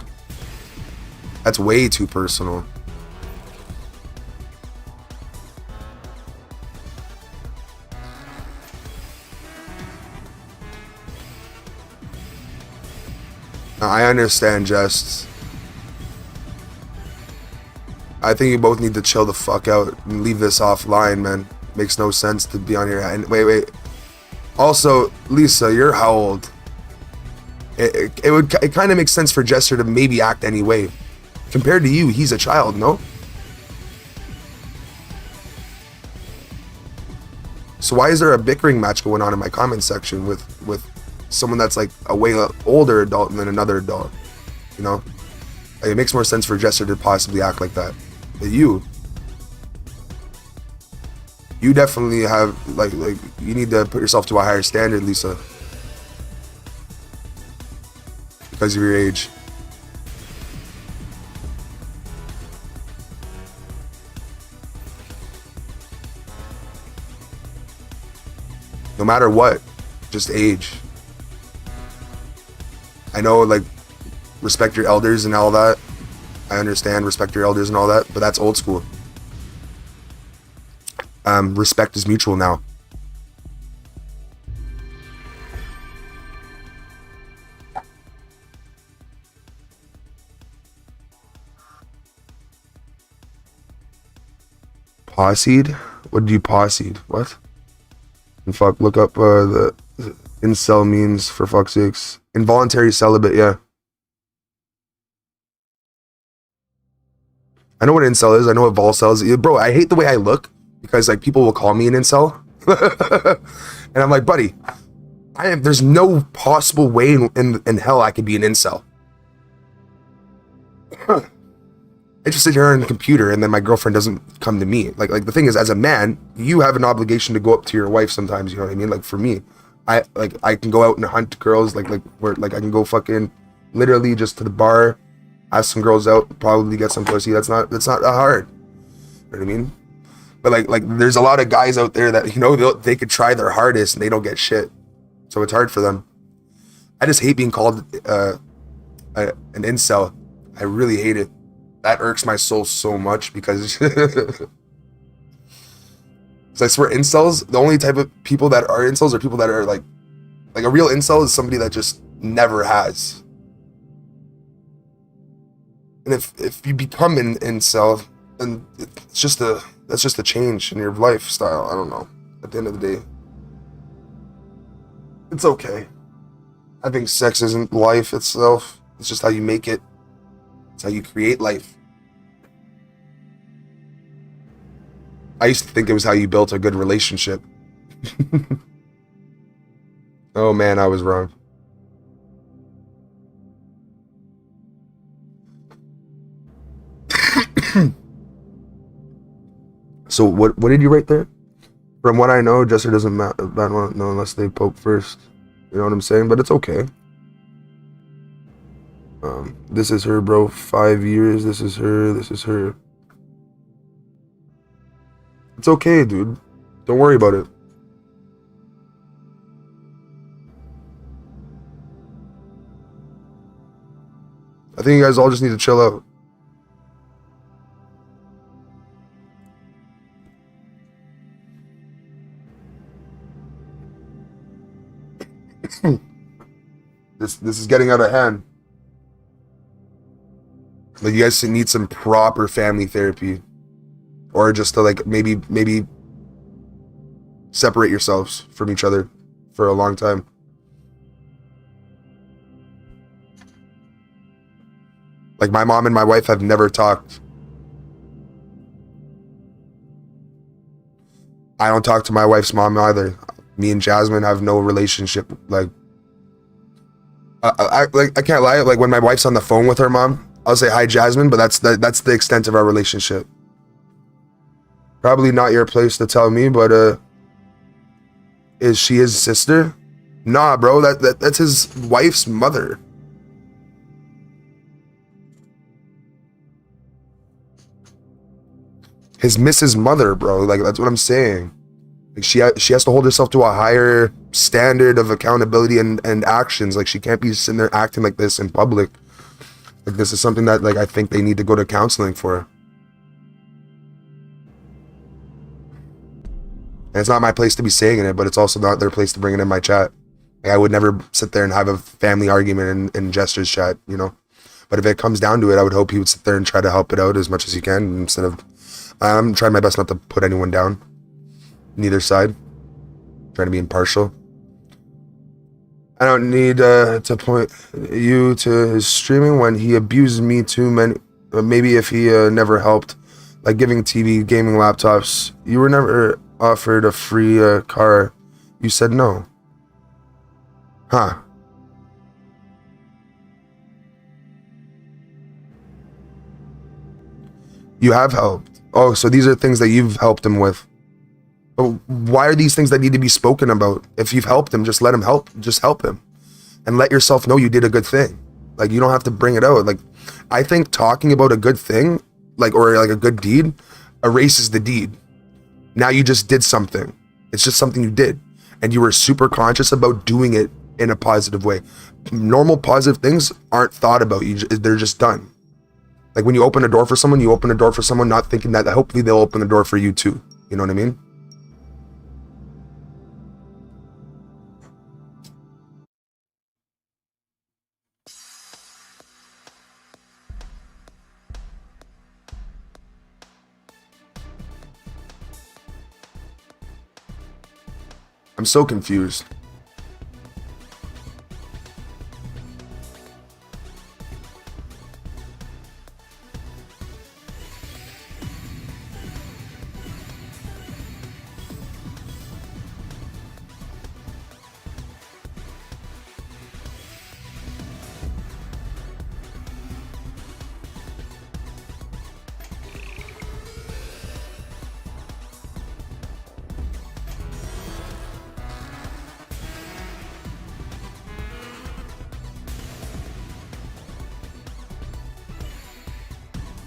That's way too personal. Now, I understand, Jess. I think you both need to chill the fuck out and leave this offline, man. Makes no sense to be on your hand. Wait. Also, Lisa, you're how old? It kind of makes sense for Jester to maybe act anyway. Compared to you, he's a child, no? So why is there a bickering match going on in my comment section with someone that's like a way older adult than another adult? You know? Like, it makes more sense for Jester to possibly act like that. But you definitely have like you need to put yourself to a higher standard, Lisa. Because of your age. No matter what, just age. I know, like, respect your elders and all that. I understand, respect your elders and all that, but that's old school. Respect is mutual now. Posseed? What did you posseed? What? And fuck, look up the incel means, for fuck's sakes. Involuntary celibate, yeah. I know what incel is. I know what volcel is. Bro, I hate the way I look because like people will call me an incel. And I'm like, buddy, there's no possible way in hell I could be an incel. I just sit here on the computer and then my girlfriend doesn't come to me. Like the thing is, as a man, you have an obligation to go up to your wife sometimes, you know what I mean? Like for me, I can go out and hunt girls, like I can go fucking literally just to the bar, ask some girls out, probably get some pussy. That's not that hard. You know what I mean? But like there's a lot of guys out there that, you know, they could try their hardest and they don't get shit. So it's hard for them. I just hate being called an incel. I really hate it. That irks my soul so much because I swear incels, the only type of people that are incels are people that are like a real incel is somebody that just never has. And if you become an incel, then that's just a change in your lifestyle. I don't know. At the end of the day, It's okay. I think sex isn't life itself. It's just how you make it. It's how you create life. I used to think it was how you built a good relationship. Oh man, I was wrong. So what did you write there? From what I know, Jester doesn't matter no unless they poke first. You know what I'm saying? But it's okay. This is her, bro. 5 years. This is her. This is her. It's okay, dude. Don't worry about it. I think you guys all just need to chill out. This is getting out of hand. Like, you guys need some proper family therapy, or just to like maybe separate yourselves from each other for a long time. Like, my mom and my wife have never talked. I don't talk to my wife's mom either. Me and Jasmine have no relationship. Like, I can't lie. Like, when my wife's on the phone with her mom, I'll say, "Hi, Jasmine," but that's the extent of our relationship. Probably not your place to tell me, but is she his sister? Nah, bro. That's his wife's mother. His Mrs. Mother, bro. Like, that's what I'm saying. Like, she has to hold herself to a higher standard of accountability and actions. Like, she can't be sitting there acting like this in public. Like, this is something that, like, I think they need to go to counseling for. And it's not my place to be saying it, but it's also not their place to bring it in my chat. Like, I would never sit there and have a family argument in Jester's chat, you know? But if it comes down to it, I would hope he would sit there and try to help it out as much as he can, instead of... I'm trying my best not to put anyone down. Neither side. Trying to be impartial. I don't need to point you to his streaming when he abused me too many. Maybe if he never helped, like giving TV, gaming laptops. You were never offered a free car. You said no. Huh. You have helped. Oh, so these are things that you've helped him with. But why are these things that need to be spoken about? If you've helped him, just let him help. Just help him. And let yourself know you did a good thing. Like, you don't have to bring it out. Like, I think talking about a good thing, like, or like a good deed, erases the deed. Now you just did something. It's just something you did. And you were super conscious about doing it in a positive way. Normal positive things aren't thought about. They're just done. Like, when you open a door for someone, you open a door for someone not thinking that hopefully they'll open the door for you too. You know what I mean? I'm so confused.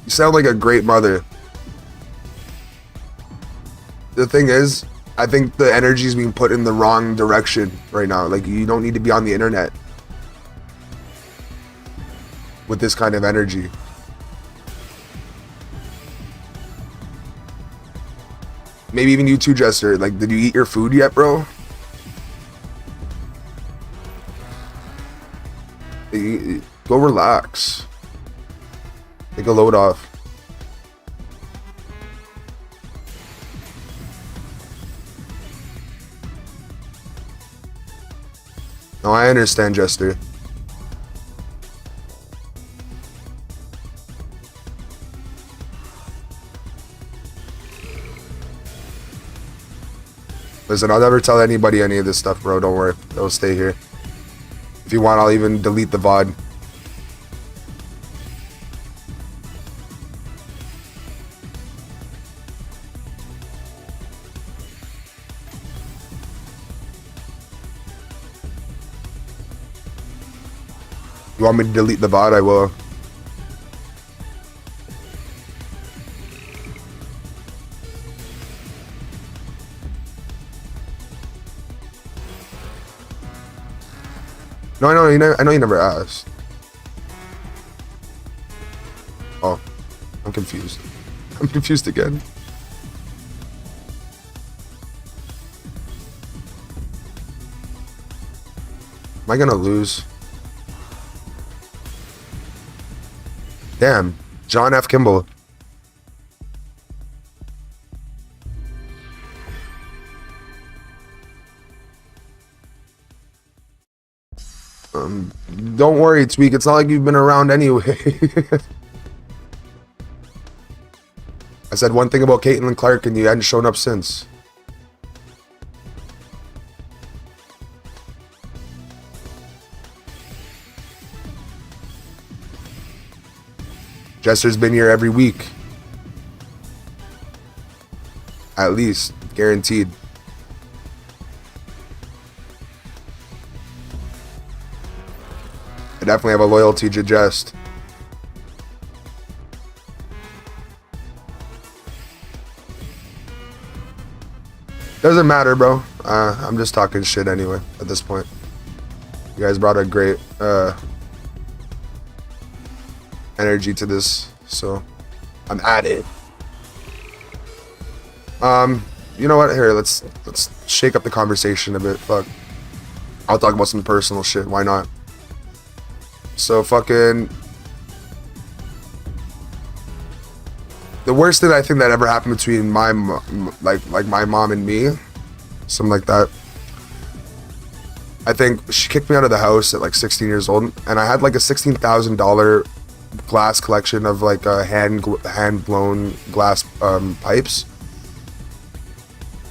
You sound like a great mother. The thing is, I think the energy is being put in the wrong direction right now. Like, you don't need to be on the internet with this kind of energy. Maybe even you too, Jester. Like, did you eat your food yet, bro? Go relax. Take a load off. No, I understand, Jester. Listen, I'll never tell anybody any of this stuff, bro. Don't worry. It'll stay here. If you want, I'll even delete the VOD. You want me to delete the VOD? I will. No, I know you never asked. Oh, I'm confused. I'm confused again. Am I gonna lose? Damn, John F. Kimball. Don't worry, Tweak. It's not like you've been around anyway. I said one thing about Caitlin Clark and you hadn't shown up since. Jester's been here every week. At least, guaranteed. I definitely have a loyalty to Jest. Doesn't matter, bro. I'm just talking shit anyway at this point. You guys brought a great energy to this, so I'm at it. You know what? Here, let's shake up the conversation a bit. Fuck. I'll talk about some personal shit. Why not? So fucking the worst thing I think that ever happened between my my mom and me, something like that. I think she kicked me out of the house at like 16 years old, and I had like a $16,000 glass collection of like hand blown glass pipes.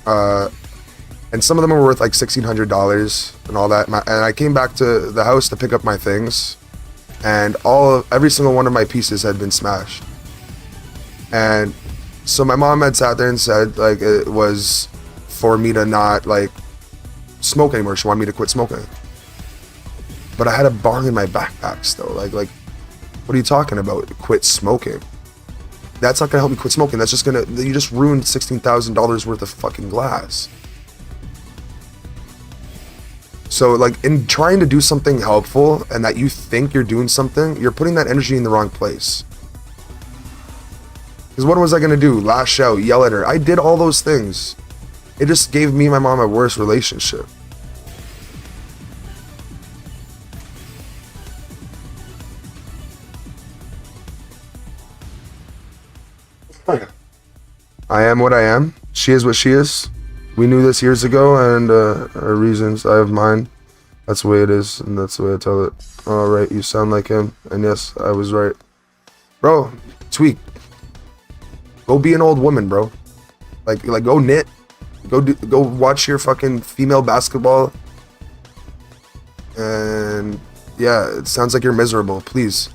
And some of them were worth like $1,600 and all that. And I came back to the house to pick up my things, and every single one of my pieces had been smashed. And so my mom had sat there and said like it was for me to not like smoke anymore. She wanted me to quit smoking. But I had a bong in my backpack still. Like what are you talking about? Quit smoking? That's not gonna help me quit smoking. That's just you just ruined $16,000 worth of fucking glass. So like in trying to do something helpful and that you think you're doing something, you're putting that energy in the wrong place. Because what was I gonna do? Lash out, yell at her. I did all those things. It just gave me and my mom a worse relationship. I am what I am. She is what she is. We knew this years ago, and our reasons. I have mine. That's the way it is, and that's the way I tell it. All right, you sound like him, and yes, I was right, bro. Tweak. Go be an old woman, bro. Like go knit. Go watch your fucking female basketball. And yeah, it sounds like you're miserable. Please.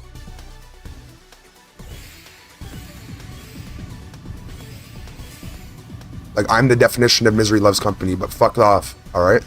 Like, I'm the definition of misery loves company, but fuck off, alright?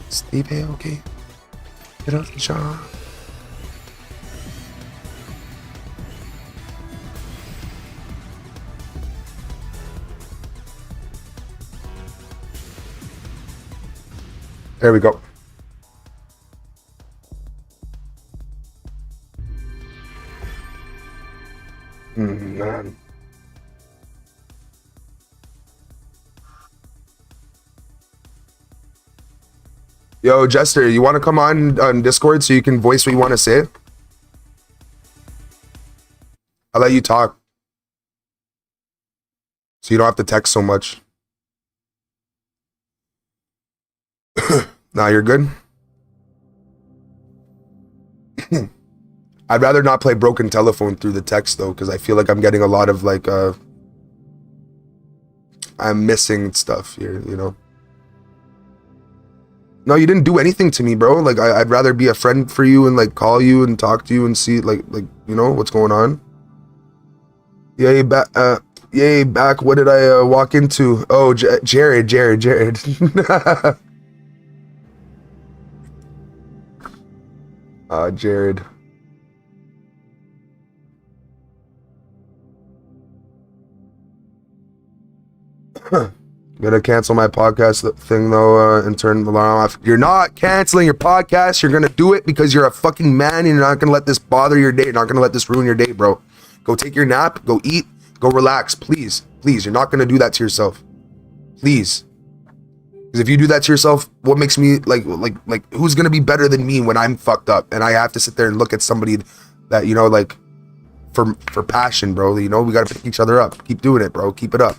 Sleep here, okay? Get off the job. There we go. Yo, Jester, you want to come on Discord so you can voice what you want to say? I'll let you talk. So you don't have to text so much. Nah, you're good. I'd rather not play broken telephone through the text though, because I feel like I'm getting a lot of like I'm missing stuff here, you know. No, you didn't do anything to me, bro. Like I'd rather be a friend for you and like call you and talk to you and see like you know what's going on. Yay back, what did I walk into? Oh, Jared. Jared. Gonna cancel my podcast thing though and turn the alarm off. You're not canceling your podcast. You're gonna do it because you're a fucking man and you're not gonna let this bother your day. You're not gonna let this ruin your day, bro. Go take your nap, go eat, go relax, please. Please, you're not gonna do that to yourself. Please. Because if you do that to yourself, what makes me like who's gonna be better than me when I'm fucked up and I have to sit there and look at somebody that, you know, like for passion, bro. You know, we gotta pick each other up. Keep doing it, bro. Keep it up.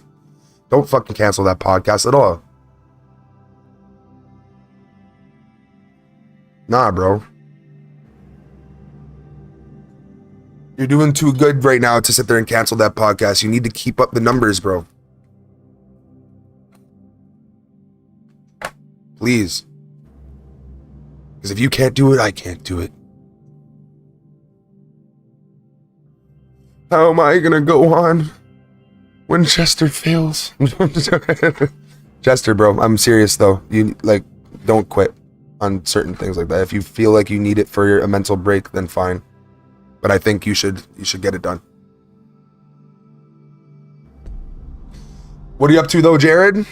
Don't fucking cancel that podcast at all. Nah, bro. You're doing too good right now to sit there and cancel that podcast. You need to keep up the numbers, bro. Please. Because if you can't do it, I can't do it. How am I gonna go on when Chester fails? Chester, bro, I'm serious though. You like don't quit on certain things like that. If you feel like you need it for a mental break, then fine. But I think you should get it done. What are you up to though, Jared?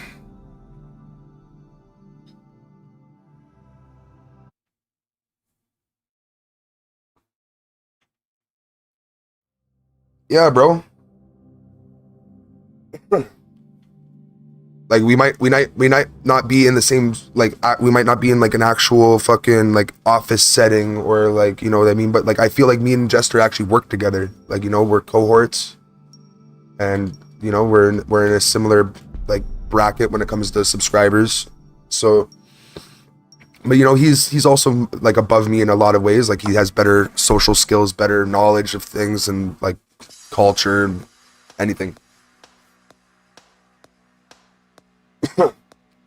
Yeah, bro. Like we might not be in the same, like we might not be in like an actual fucking like office setting or like, you know what I mean, but like I feel like me and Jester actually work together. Like, you know, we're cohorts and, you know, we're in a similar like bracket when it comes to subscribers. So but you know, he's also like above me in a lot of ways. Like he has better social skills, better knowledge of things and like culture and anything.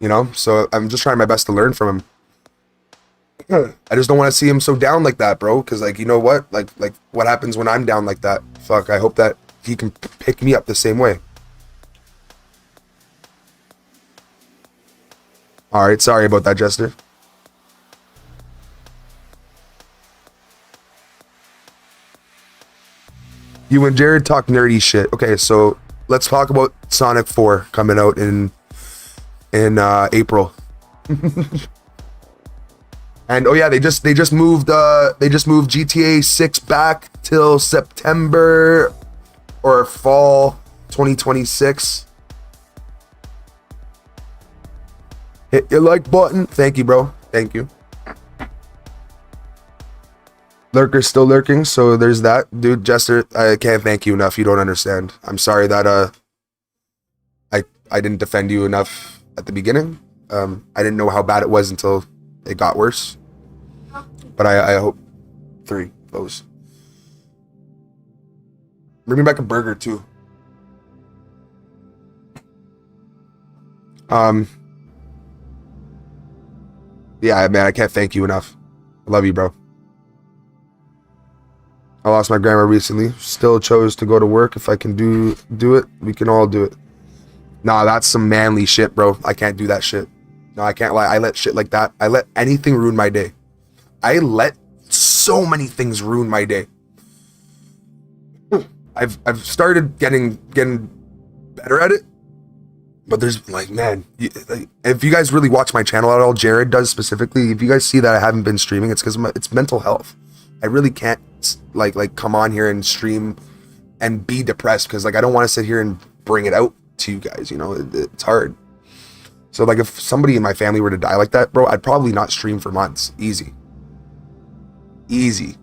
You know, so I'm just trying my best to learn from him. I just don't want to see him so down like that, bro. Because like, you know what? Like what happens when I'm down like that? Fuck, I hope that he can pick me up the same way. All right, sorry about that, Jester. You and Jared talk nerdy shit. Okay, so let's talk about Sonic 4 coming out in April. And oh yeah, they just moved GTA 6 back till September or fall 2026. Hit your like button. Thank you, bro. Thank you. Lurker's still lurking, so there's that. Dude, Jester, I can't thank you enough. You don't understand. I'm sorry that I didn't defend you enough at the beginning. I didn't know how bad it was until it got worse. But I hope 3 those. Bring me back a burger too. Yeah, man, I can't thank you enough. I love you, bro. I lost my grandma recently. Still chose to go to work. If I can do it, we can all do it. Nah, that's some manly shit, bro. I can't do that shit. No, I can't lie. I let shit like that. I let anything ruin my day. I let so many things ruin my day. I've started getting better at it. But there's like, man, if you guys really watch my channel at all, Jared does specifically, if you guys see that I haven't been streaming, it's because it's mental health. I really can't like come on here and stream and be depressed because like I don't want to sit here and bring it out to you guys, you know. It's hard. So like if somebody in my family were to die like that, bro, I'd probably not stream for months. Easy. Easy.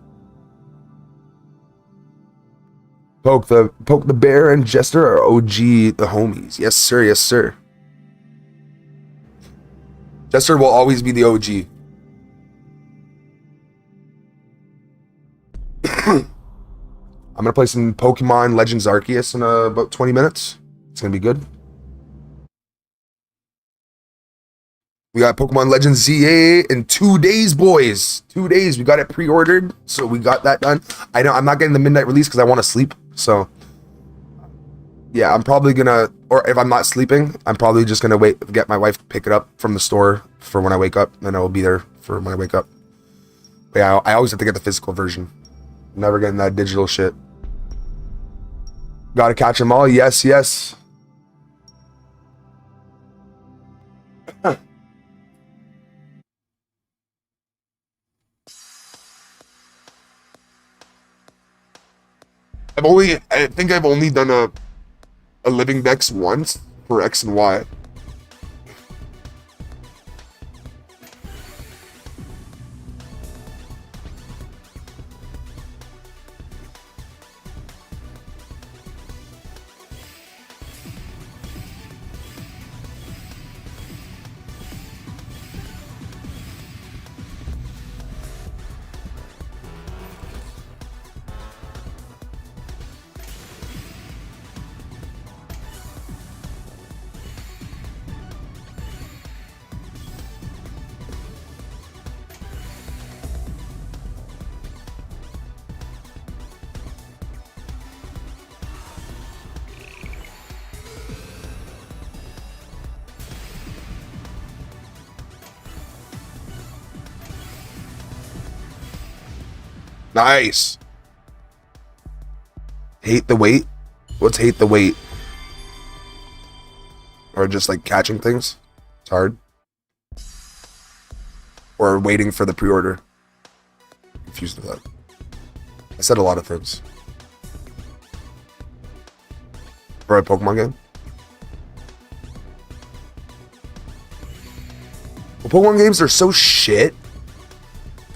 Poke the Bear and Jester are OG the homies. Yes, sir. Yes, sir. Jester will always be the OG. I'm gonna play some Pokemon Legends Arceus in about 20 minutes. It's gonna be good. We got Pokemon Legends ZA in 2 days, boys. 2 days. We got it pre-ordered, so we got that done. I'm not getting the midnight release because I want to sleep. So yeah, I'm probably gonna, or if I'm not sleeping, I'm probably just gonna wait, get my wife to pick it up from the store for when I wake up, and I will be there for when I wake up. But yeah, I always have to get the physical version. Never getting that digital shit. Gotta catch them all. Yes, yes. I think I've only done a living dex once for X and Y. Nice. Hate the wait? What's hate the wait? Or just like catching things? It's hard. Or waiting for the pre-order? Confused with that. I said a lot of things. For a Pokemon game? Well, Pokemon games are so shit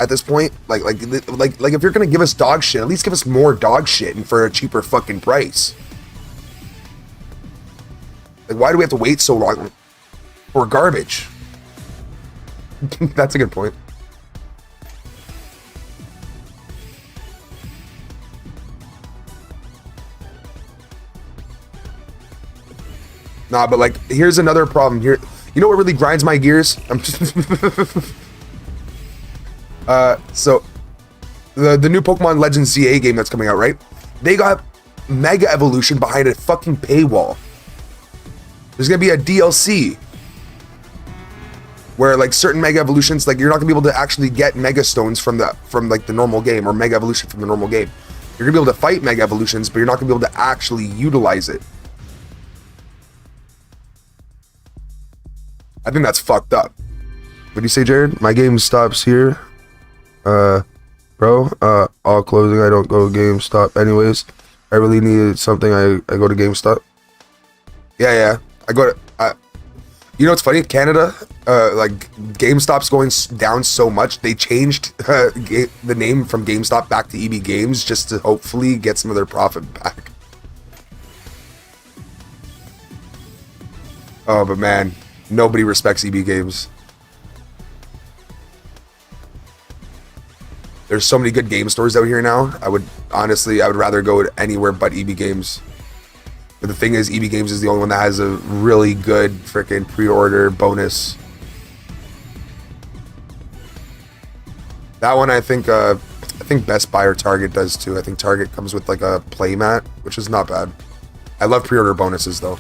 at this point. Like if you're gonna give us dog shit, at least give us more dog shit and for a cheaper fucking price. Like, why do we have to wait so long for garbage? That's a good point. Nah, but like, here's another problem here. You know what really grinds my gears? I'm just so the new Pokemon Legends ZA game that's coming out, right? They got Mega Evolution behind a fucking paywall. There's gonna be a DLC where like certain Mega Evolutions, like you're not gonna be able to actually get Mega Stones from like the normal game, or Mega Evolution from the normal game. You're gonna be able to fight Mega Evolutions, but you're not gonna be able to actually utilize it. I think that's fucked up. What do you say, Jared? My game stops here. Bro, all closing. I don't go to GameStop anyways. I really needed something. I go to GameStop. Yeah. I go to, you know what's funny? Canada, like GameStop's going down so much. They changed the name from GameStop back to EB Games just to hopefully get some of their profit back. Oh, but man, nobody respects EB Games. There's so many good game stores out here now. I would rather go to anywhere but EB Games. But the thing is, EB Games is the only one that has a really good freaking pre-order bonus. That one, I think Best Buy or Target does too. I think Target comes with like a playmat, which is not bad. I love pre-order bonuses though.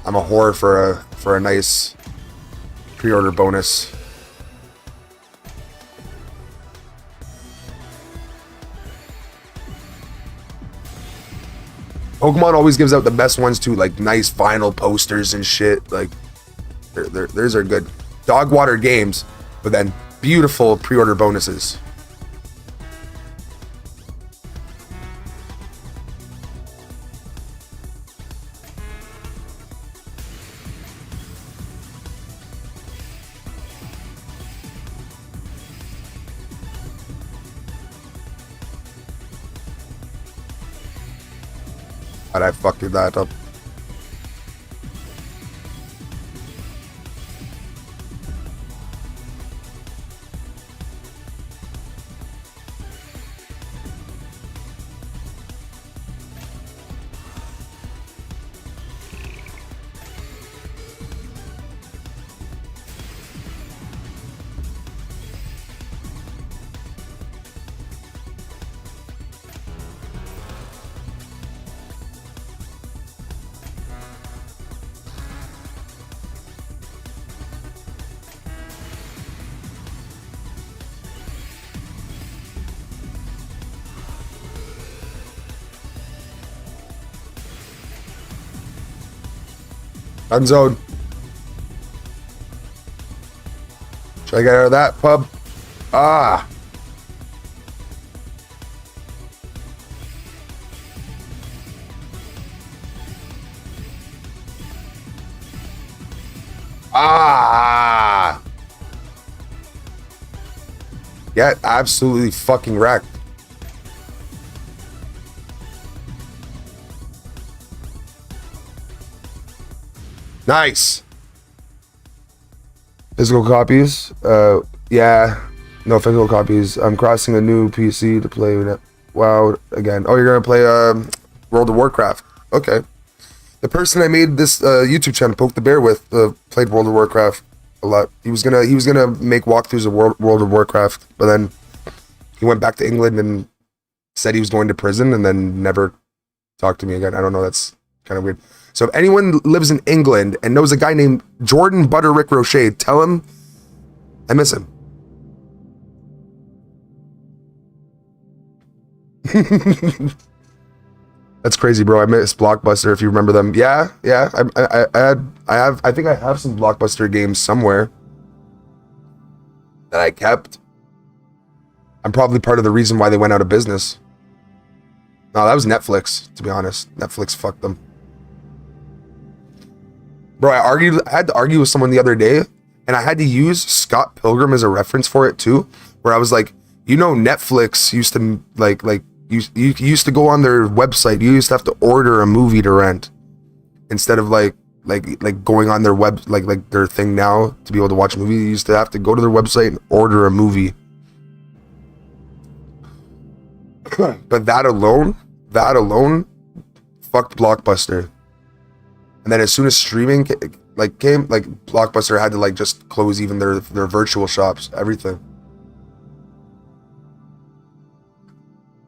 I'm a whore for a nice pre-order bonus. Pokemon always gives out the best ones too, like nice vinyl posters and shit. Like, theirs are good. Dog water games, but then beautiful pre-order bonuses. God, I fucked that up. Gun zone. Should I get out of that pub? Ah. Ah. Get absolutely fucking wrecked. Nice. Physical copies? Yeah. No physical copies. I'm crossing a new PC to play with it. WoW again. Oh, you're gonna play World of Warcraft. Okay. The person I made this YouTube channel Poke the Bear with played World of Warcraft a lot. He was gonna make walkthroughs of World of Warcraft, but then he went back to England and said he was going to prison and then never talked to me again. I don't know. That's kind of weird. So if anyone lives in England and knows a guy named Jordan Butterick Roche, tell him I miss him. That's crazy, bro. I miss Blockbuster. If you remember them, yeah. I think I have some Blockbuster games somewhere that I kept. I'm probably part of the reason why they went out of business. No, that was Netflix. To be honest, Netflix fucked them. Bro, I had to argue with someone the other day, and I had to use Scott Pilgrim as a reference for it too, where I was like, you know, Netflix used to you used to go on their website, you used to have to order a movie to rent instead of like going on their web like their thing now to be able to watch a movie. You used to have to go to their website and order a movie. But that alone fucked Blockbuster. And then as soon as streaming came, Blockbuster had to just close even their virtual shops, everything.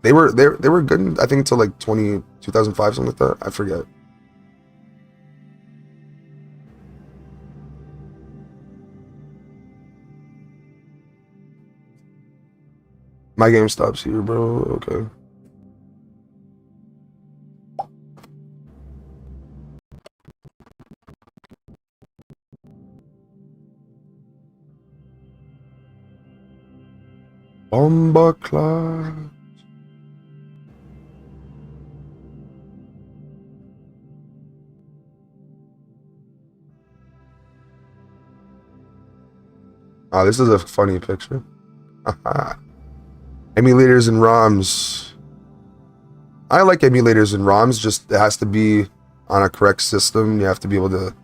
They were good, I think, until 2005, something like that. I forget. My game stops here, bro. Okay. Bomba cloud. Oh, this is a funny picture. Emulators and ROMs. I like emulators and ROMs, just it has to be on a correct system. You have to be able to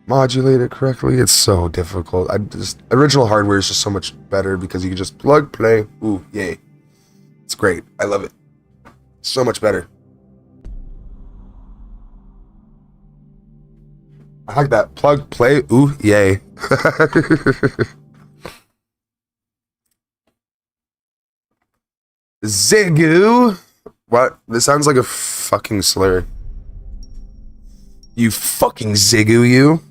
modulate it correctly. It's so difficult. Original hardware is just so much better because you can just plug, play. Ooh, yay. It's great. I love it. So much better. I like that. Plug, play. Ooh, yay. Zigu. What? This sounds like a fucking slur. You fucking Zigu, you.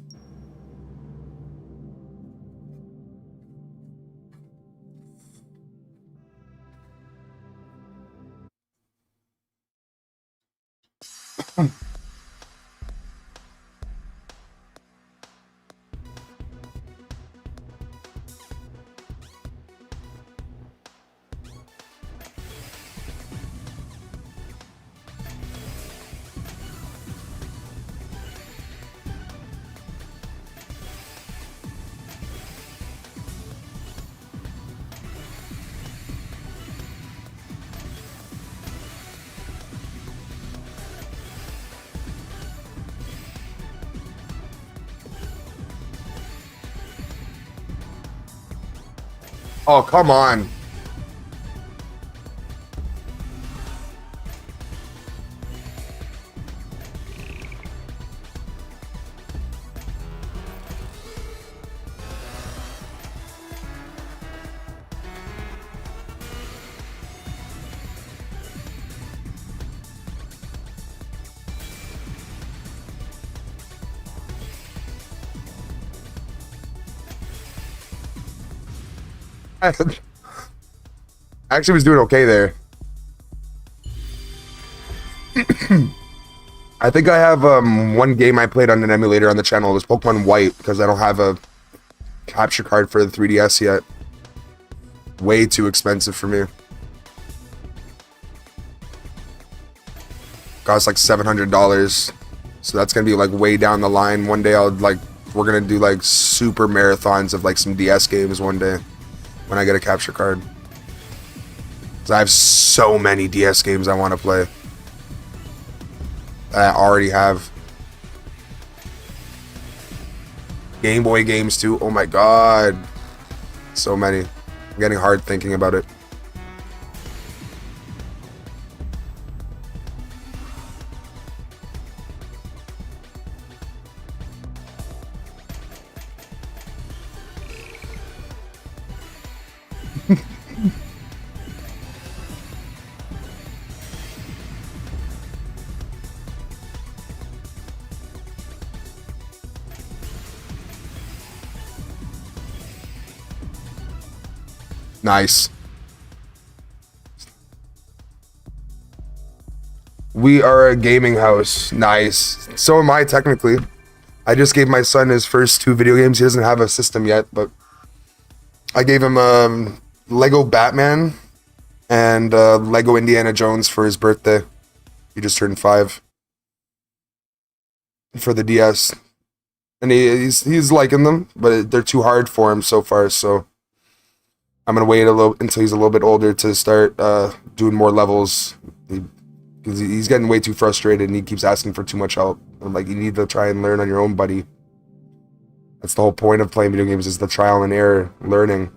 Oh, come on. I actually was doing okay there. I think I have one game I played on an emulator on the channel. It was Pokemon White because I don't have a capture card for the 3DS yet. Way too expensive for me. Cost like $700. So that's gonna be like way down the line. One day we're gonna do like super marathons of like some DS games one day when I get a capture card. Cause I have so many DS games I want to play. I already have. Game Boy games too. Oh my god. So many. I'm getting hard thinking about it. Nice. We are a gaming house. Nice. So am I, technically. I just gave my son his first 2 video games. He doesn't have a system yet, but I gave him Lego Batman and Lego Indiana Jones for his birthday. He just turned 5 for the DS, and he's liking them, but they're too hard for him so far. So I'm gonna wait a little until he's a little bit older to start doing more levels. Because he's getting way too frustrated and he keeps asking for too much help. I'm like, you need to try and learn on your own, buddy. That's the whole point of playing video games, is the trial and error learning.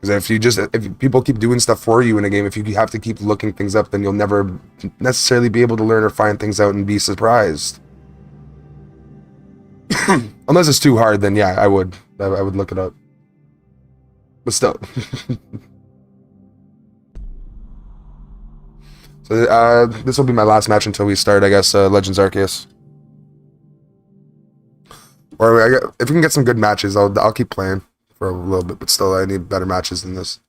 Because if people keep doing stuff for you in a game, if you have to keep looking things up, then you'll never necessarily be able to learn or find things out and be surprised. Unless it's too hard, then yeah, I would look it up. But still. So this will be my last match until we start, I guess, Legends Arceus. Or if we can get some good matches, I'll keep playing for a little bit, but still I need better matches than this.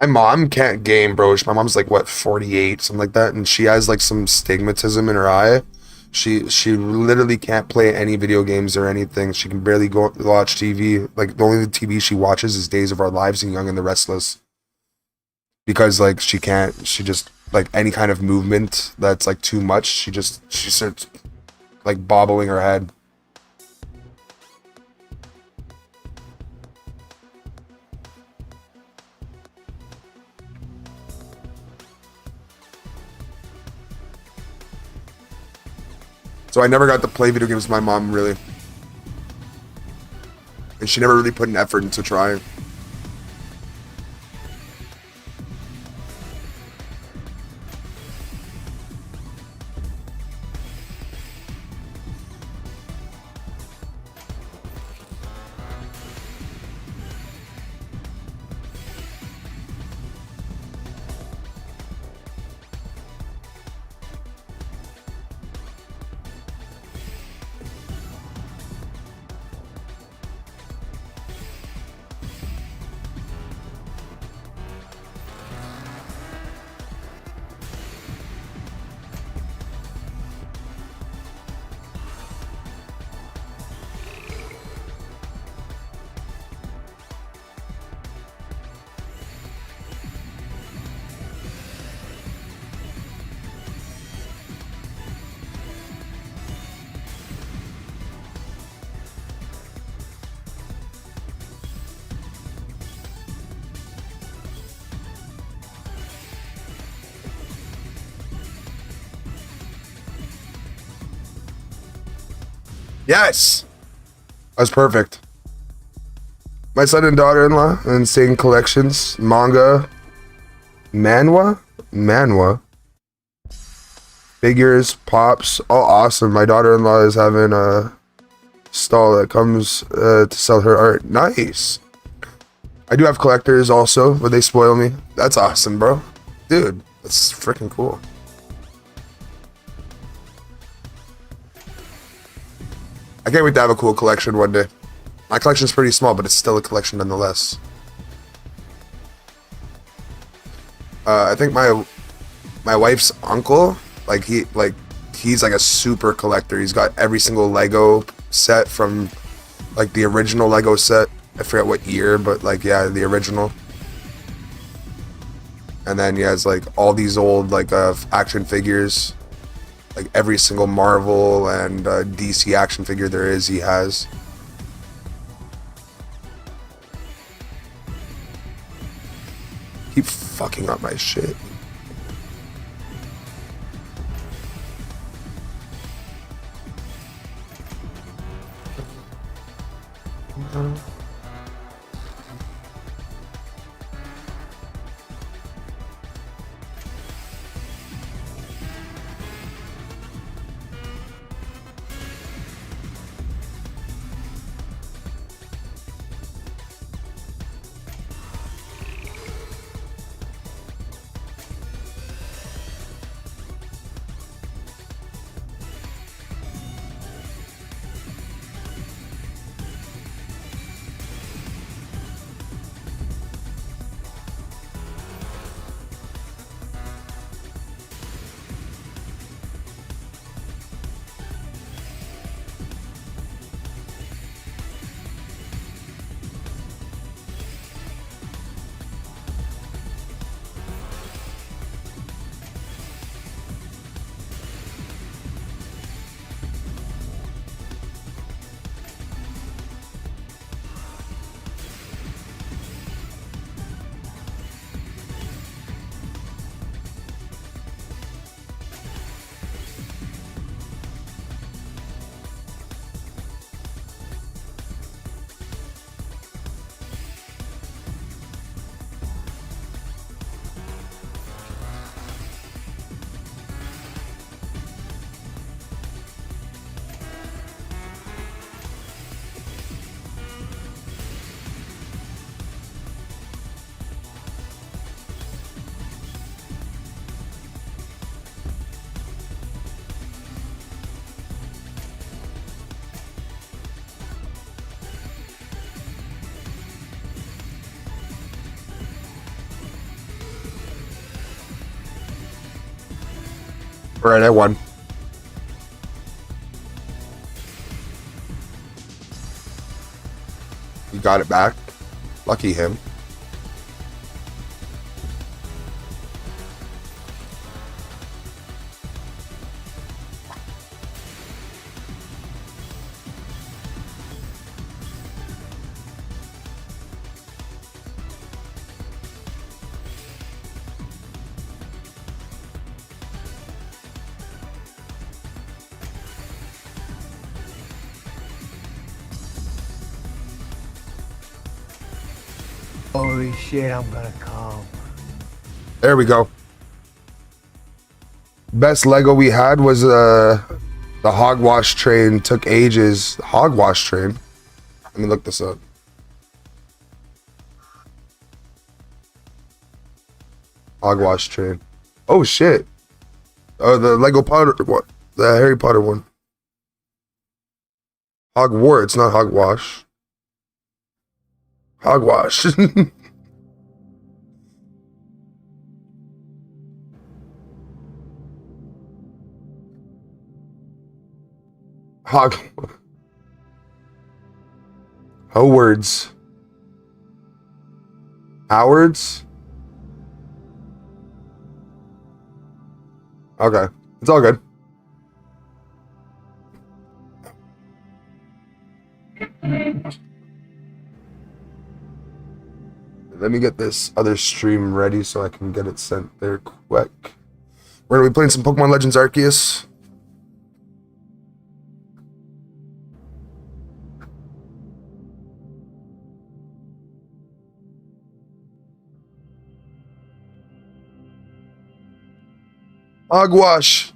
My mom can't game, bro. My mom's like, what, 48, something like that, and she has like some stigmatism in her eye. She literally can't play any video games or anything. She can barely go watch TV. Like, the only TV she watches is Days of Our Lives and Young and the Restless. Because like she just like any kind of movement that's like too much, she starts like bobbling her head. So I never got to play video games with my mom, really. And she never really put an effort into trying. Yes! That's perfect. My son and daughter-in-law, insane collections, manga, manhwa, figures, pops, all awesome. My daughter-in-law is having a stall that comes to sell her art. Nice. I do have collectors also, but they spoil me. That's awesome, bro. Dude, that's freaking cool. I can't wait to have a cool collection one day. My collection's pretty small, but it's still a collection nonetheless. I think my wife's uncle, he's like a super collector. He's got every single Lego set from like the original Lego set. I forget what year, but like, yeah, the original. And then he has like all these old action figures. Like every single Marvel and DC action figure there is, he has. Keep fucking up my shit. Alright, I won. You got it back. Lucky him. Holy shit, I'm gonna come. There we go. Best Lego we had was the hogwash train. Took ages. Hogwash train. Let me look this up. Hogwash train. Oh shit. Oh, the Lego Potter. What? The Harry Potter one. Hogwarts, not hogwash. Hogwash. Hog. Howards. Howards. Okay, it's all good. Let me get this other stream ready so I can get it sent there quick. We're gonna be playing some Pokemon Legends Arceus. Hogwash.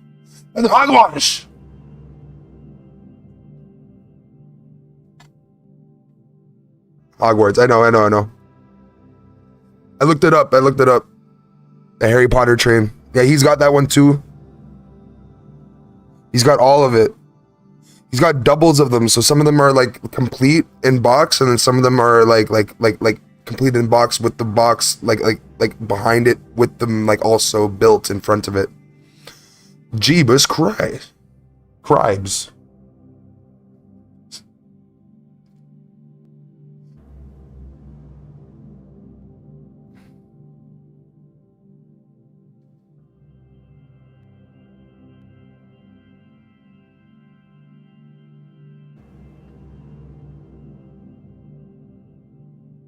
And hogwash. Hogwarts. I know. I looked it up. The Harry Potter train. Yeah, he's got that one too. He's got all of it. He's got doubles of them. So some of them are like complete in box, and then some of them are like complete in box with the box like behind it with them like also built in front of it. Jeebus Christ. Cribes.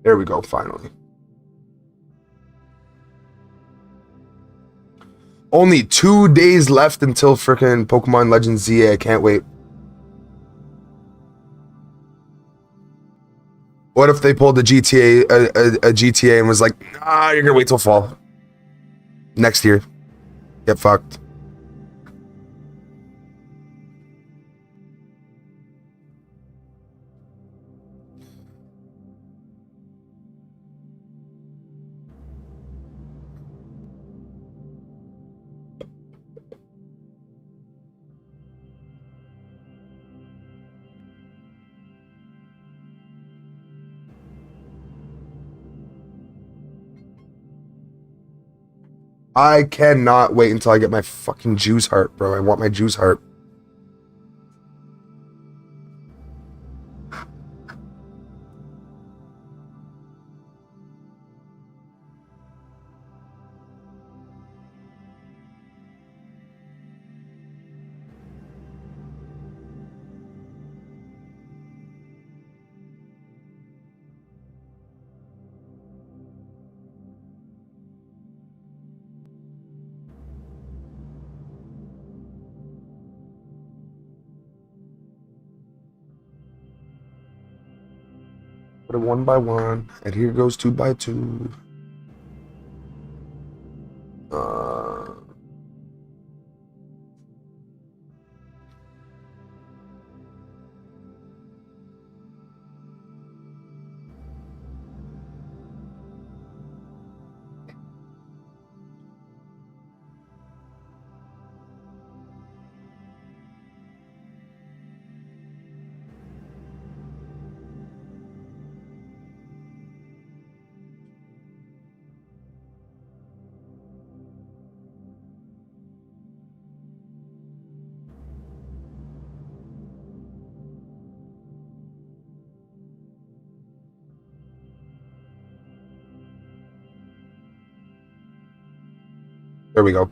There we go, finally. Only 2 days left until freaking Pokemon Legends ZA. I can't wait. What if they pulled a GTA and was like, nah, you're gonna wait till fall. Next year. Get fucked. I cannot wait until I get my fucking juice heart, bro. I want my juice heart. Put it 1 by 1, and here goes 2 by 2. There we go.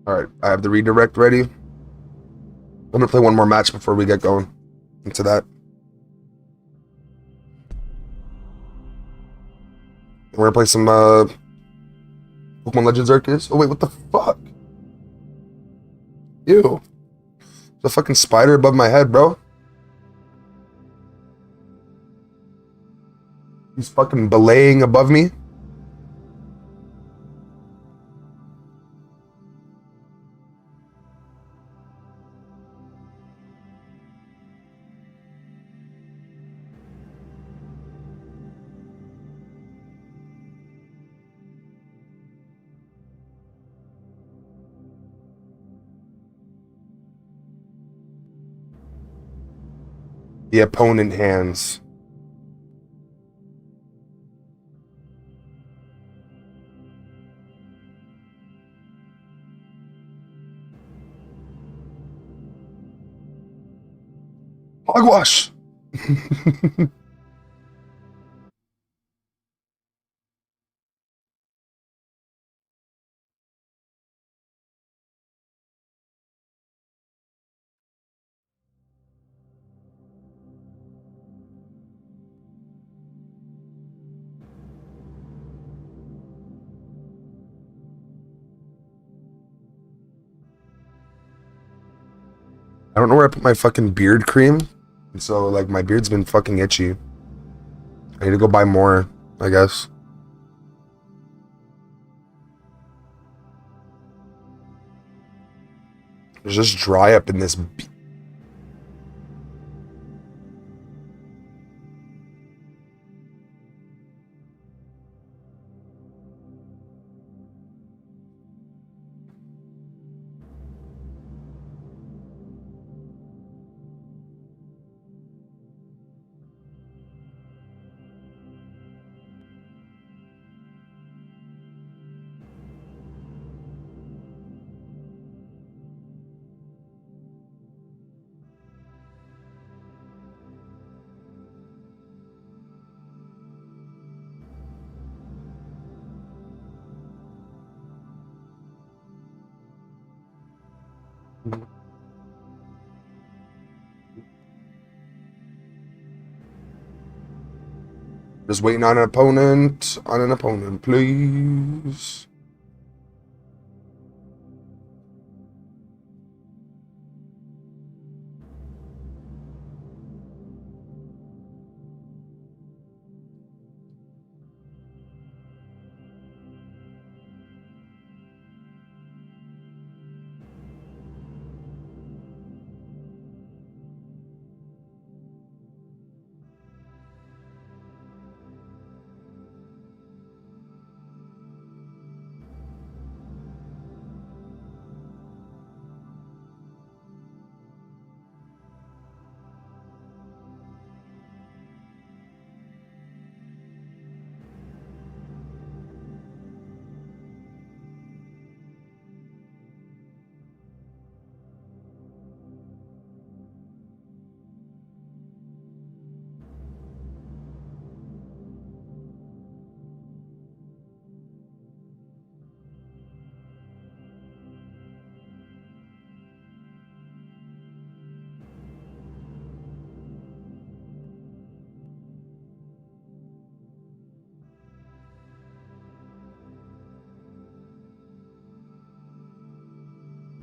Alright, I have the redirect ready. I'm gonna play one more match before we get going into that. We're gonna play some Pokemon Legends Arceus. Oh wait, what the fuck? Ew. There's a fucking spider above my head, bro. He's fucking belaying above me. The opponent hands. Hogwash! I don't know where I put my fucking beard cream. So, like, my beard's been fucking itchy. I need to go buy more, I guess. It's just dry up in this. Just waiting on an opponent. On an opponent, please.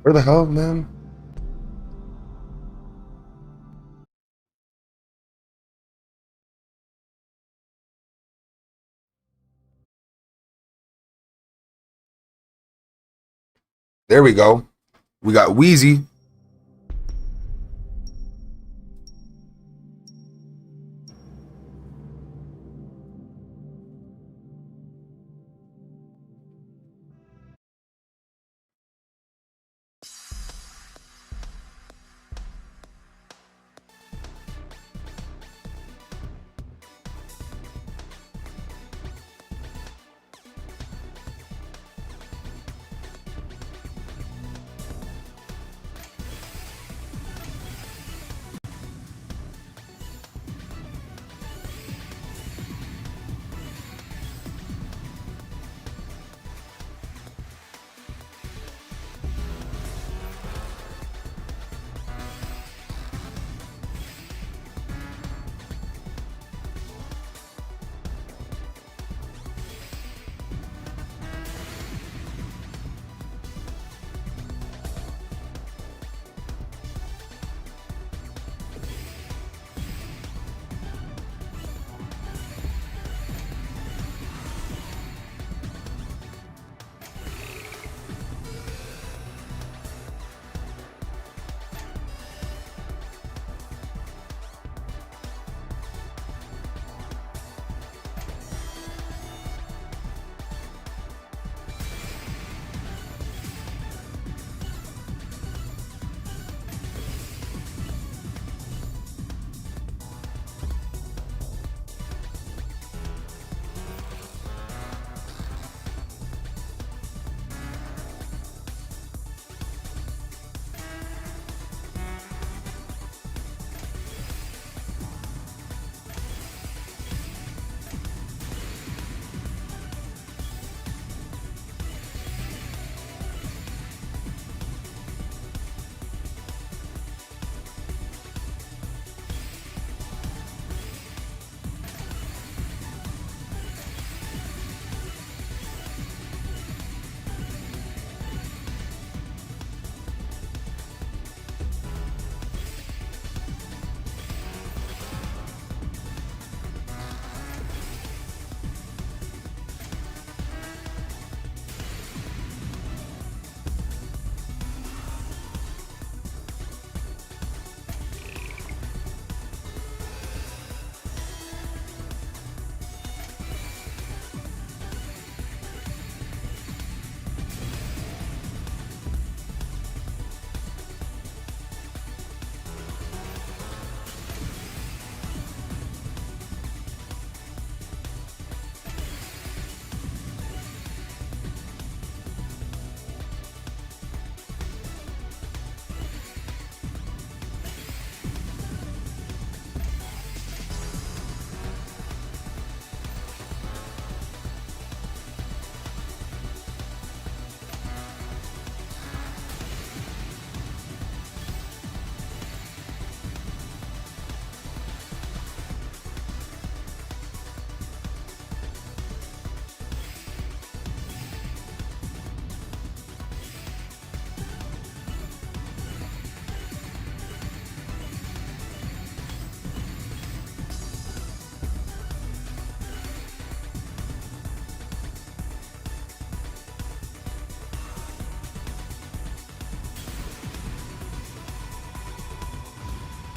Where the hell, man? There we go. We got Wheezy.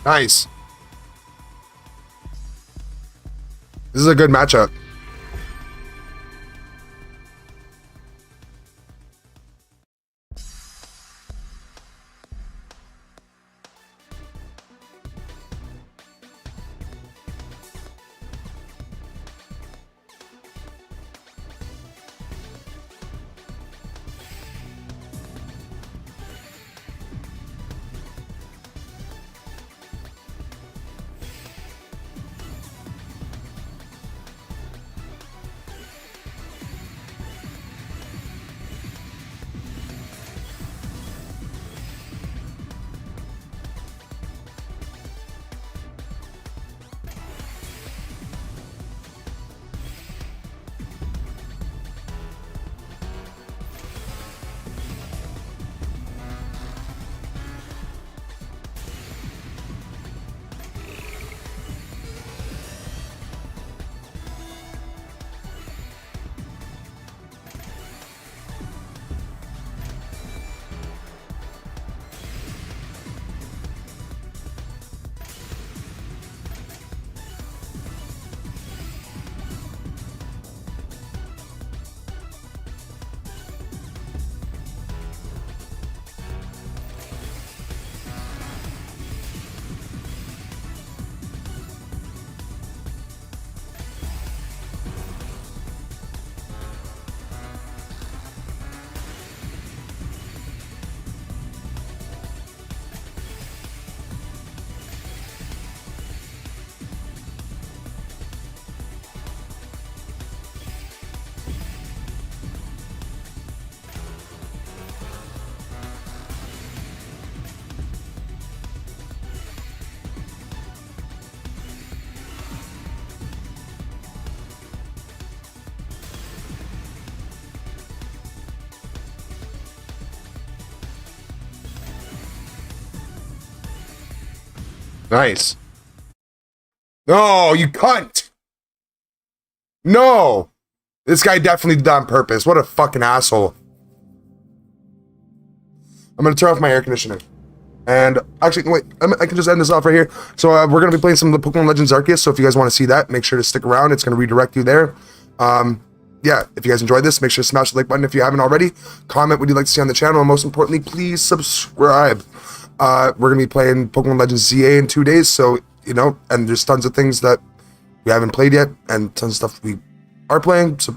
Nice. This is a good matchup. Nice. No, you cunt. No. This guy definitely did that on purpose. What a fucking asshole. I'm going to turn off my air conditioner. And actually, wait, I can just end this off right here. So we're going to be playing some of the Pokemon Legends Arceus. So if you guys want to see that, make sure to stick around. It's going to redirect you there. Yeah, if you guys enjoyed this, make sure to smash the like button if you haven't already. Comment what you'd like to see on the channel. And most importantly, please subscribe. We're going to be playing Pokemon Legends ZA in 2 days. So, you know, and there's tons of things that we haven't played yet. And tons of stuff we are playing. So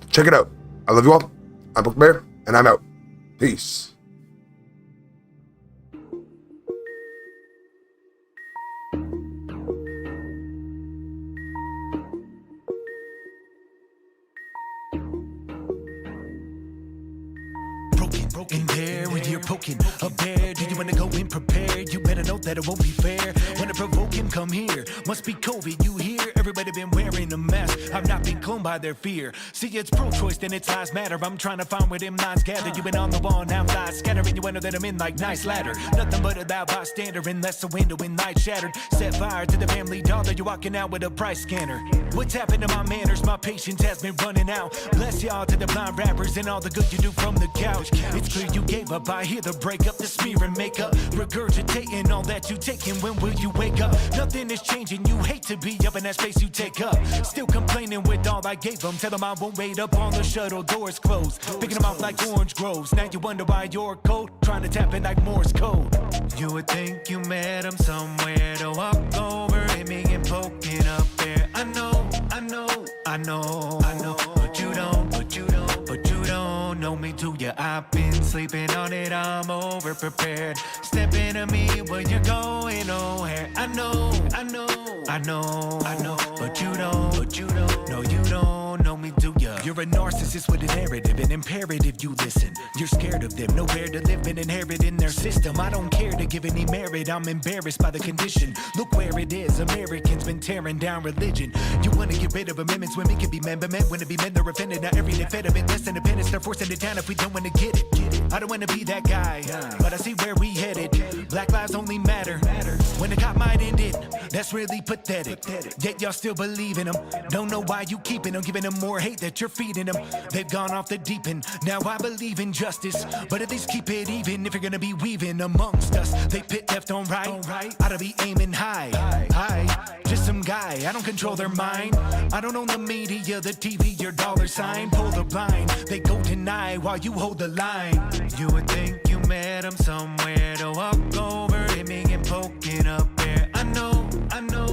check it out. I love you all. I'm Bear, and I'm out. Peace. In there when you're poking a bear, do you wanna go in prepared? You better know that it won't be fair. Wanna provoke him, come here. Must be COVID, you hear? Everybody been wearing a mask. I've not been cloned by their fear. See, it's pro-choice, then it's lives matter. I'm trying to find where them lines gather. You been on the wall, now lies scattering. You enter that I'm in like nice ladder. Nothing but a loud bystander, unless the window in night shattered. Set fire to the family dollar. You're walking out with a price scanner. What's happened to my manners? My patience has been running out. Bless y'all to the blind rappers and all the good you do from the couch. It's clear you gave up. I hear the breakup, the smear and makeup, regurgitating all that you taking. When will you wake up? Nothing is changing. You hate to be up in that space you take up. Still complaining with all I gave them. Tell them I won't wait up on the shuttle, doors closed. Picking them off like orange groves. Now you wonder why you're cold, trying to tap in like Morse code. You would think you met him somewhere to walk over at me and poking up there. I know, but you don't know me, do you? I've been sleeping on it, I'm over prepared. Step into me when you're going nowhere. I know, but you don't, no, you don't know me, do ya? You're a narcissist with a narrative, an imperative you listen. You're scared of them, nowhere to live and inherit in their system. I don't care to give any merit, I'm embarrassed by the condition. Look where it is, Americans been tearing down religion. You wanna get rid of amendments, women can be men, but men wanna be men, they're offended. Now every day fed a bit less independence, they're forcing it down if we don't wanna get it. I don't wanna be that guy, but I see where we headed. Black lives only matter when the cop might end it. That's really pathetic, yet y'all still believe in them. Don't know why you keeping them, giving them more hate that you're feeding. reading them. They've gone off the deep end. Now I believe in justice, but at least keep it even if you're gonna be weaving amongst us. They pit left on right. I to be aiming high. Just some guy. I don't control their mind. I don't own the media, the TV, your dollar sign. Pull the blind. They go deny while you hold the line. You would think you met him somewhere to walk over him and poking up there. I know.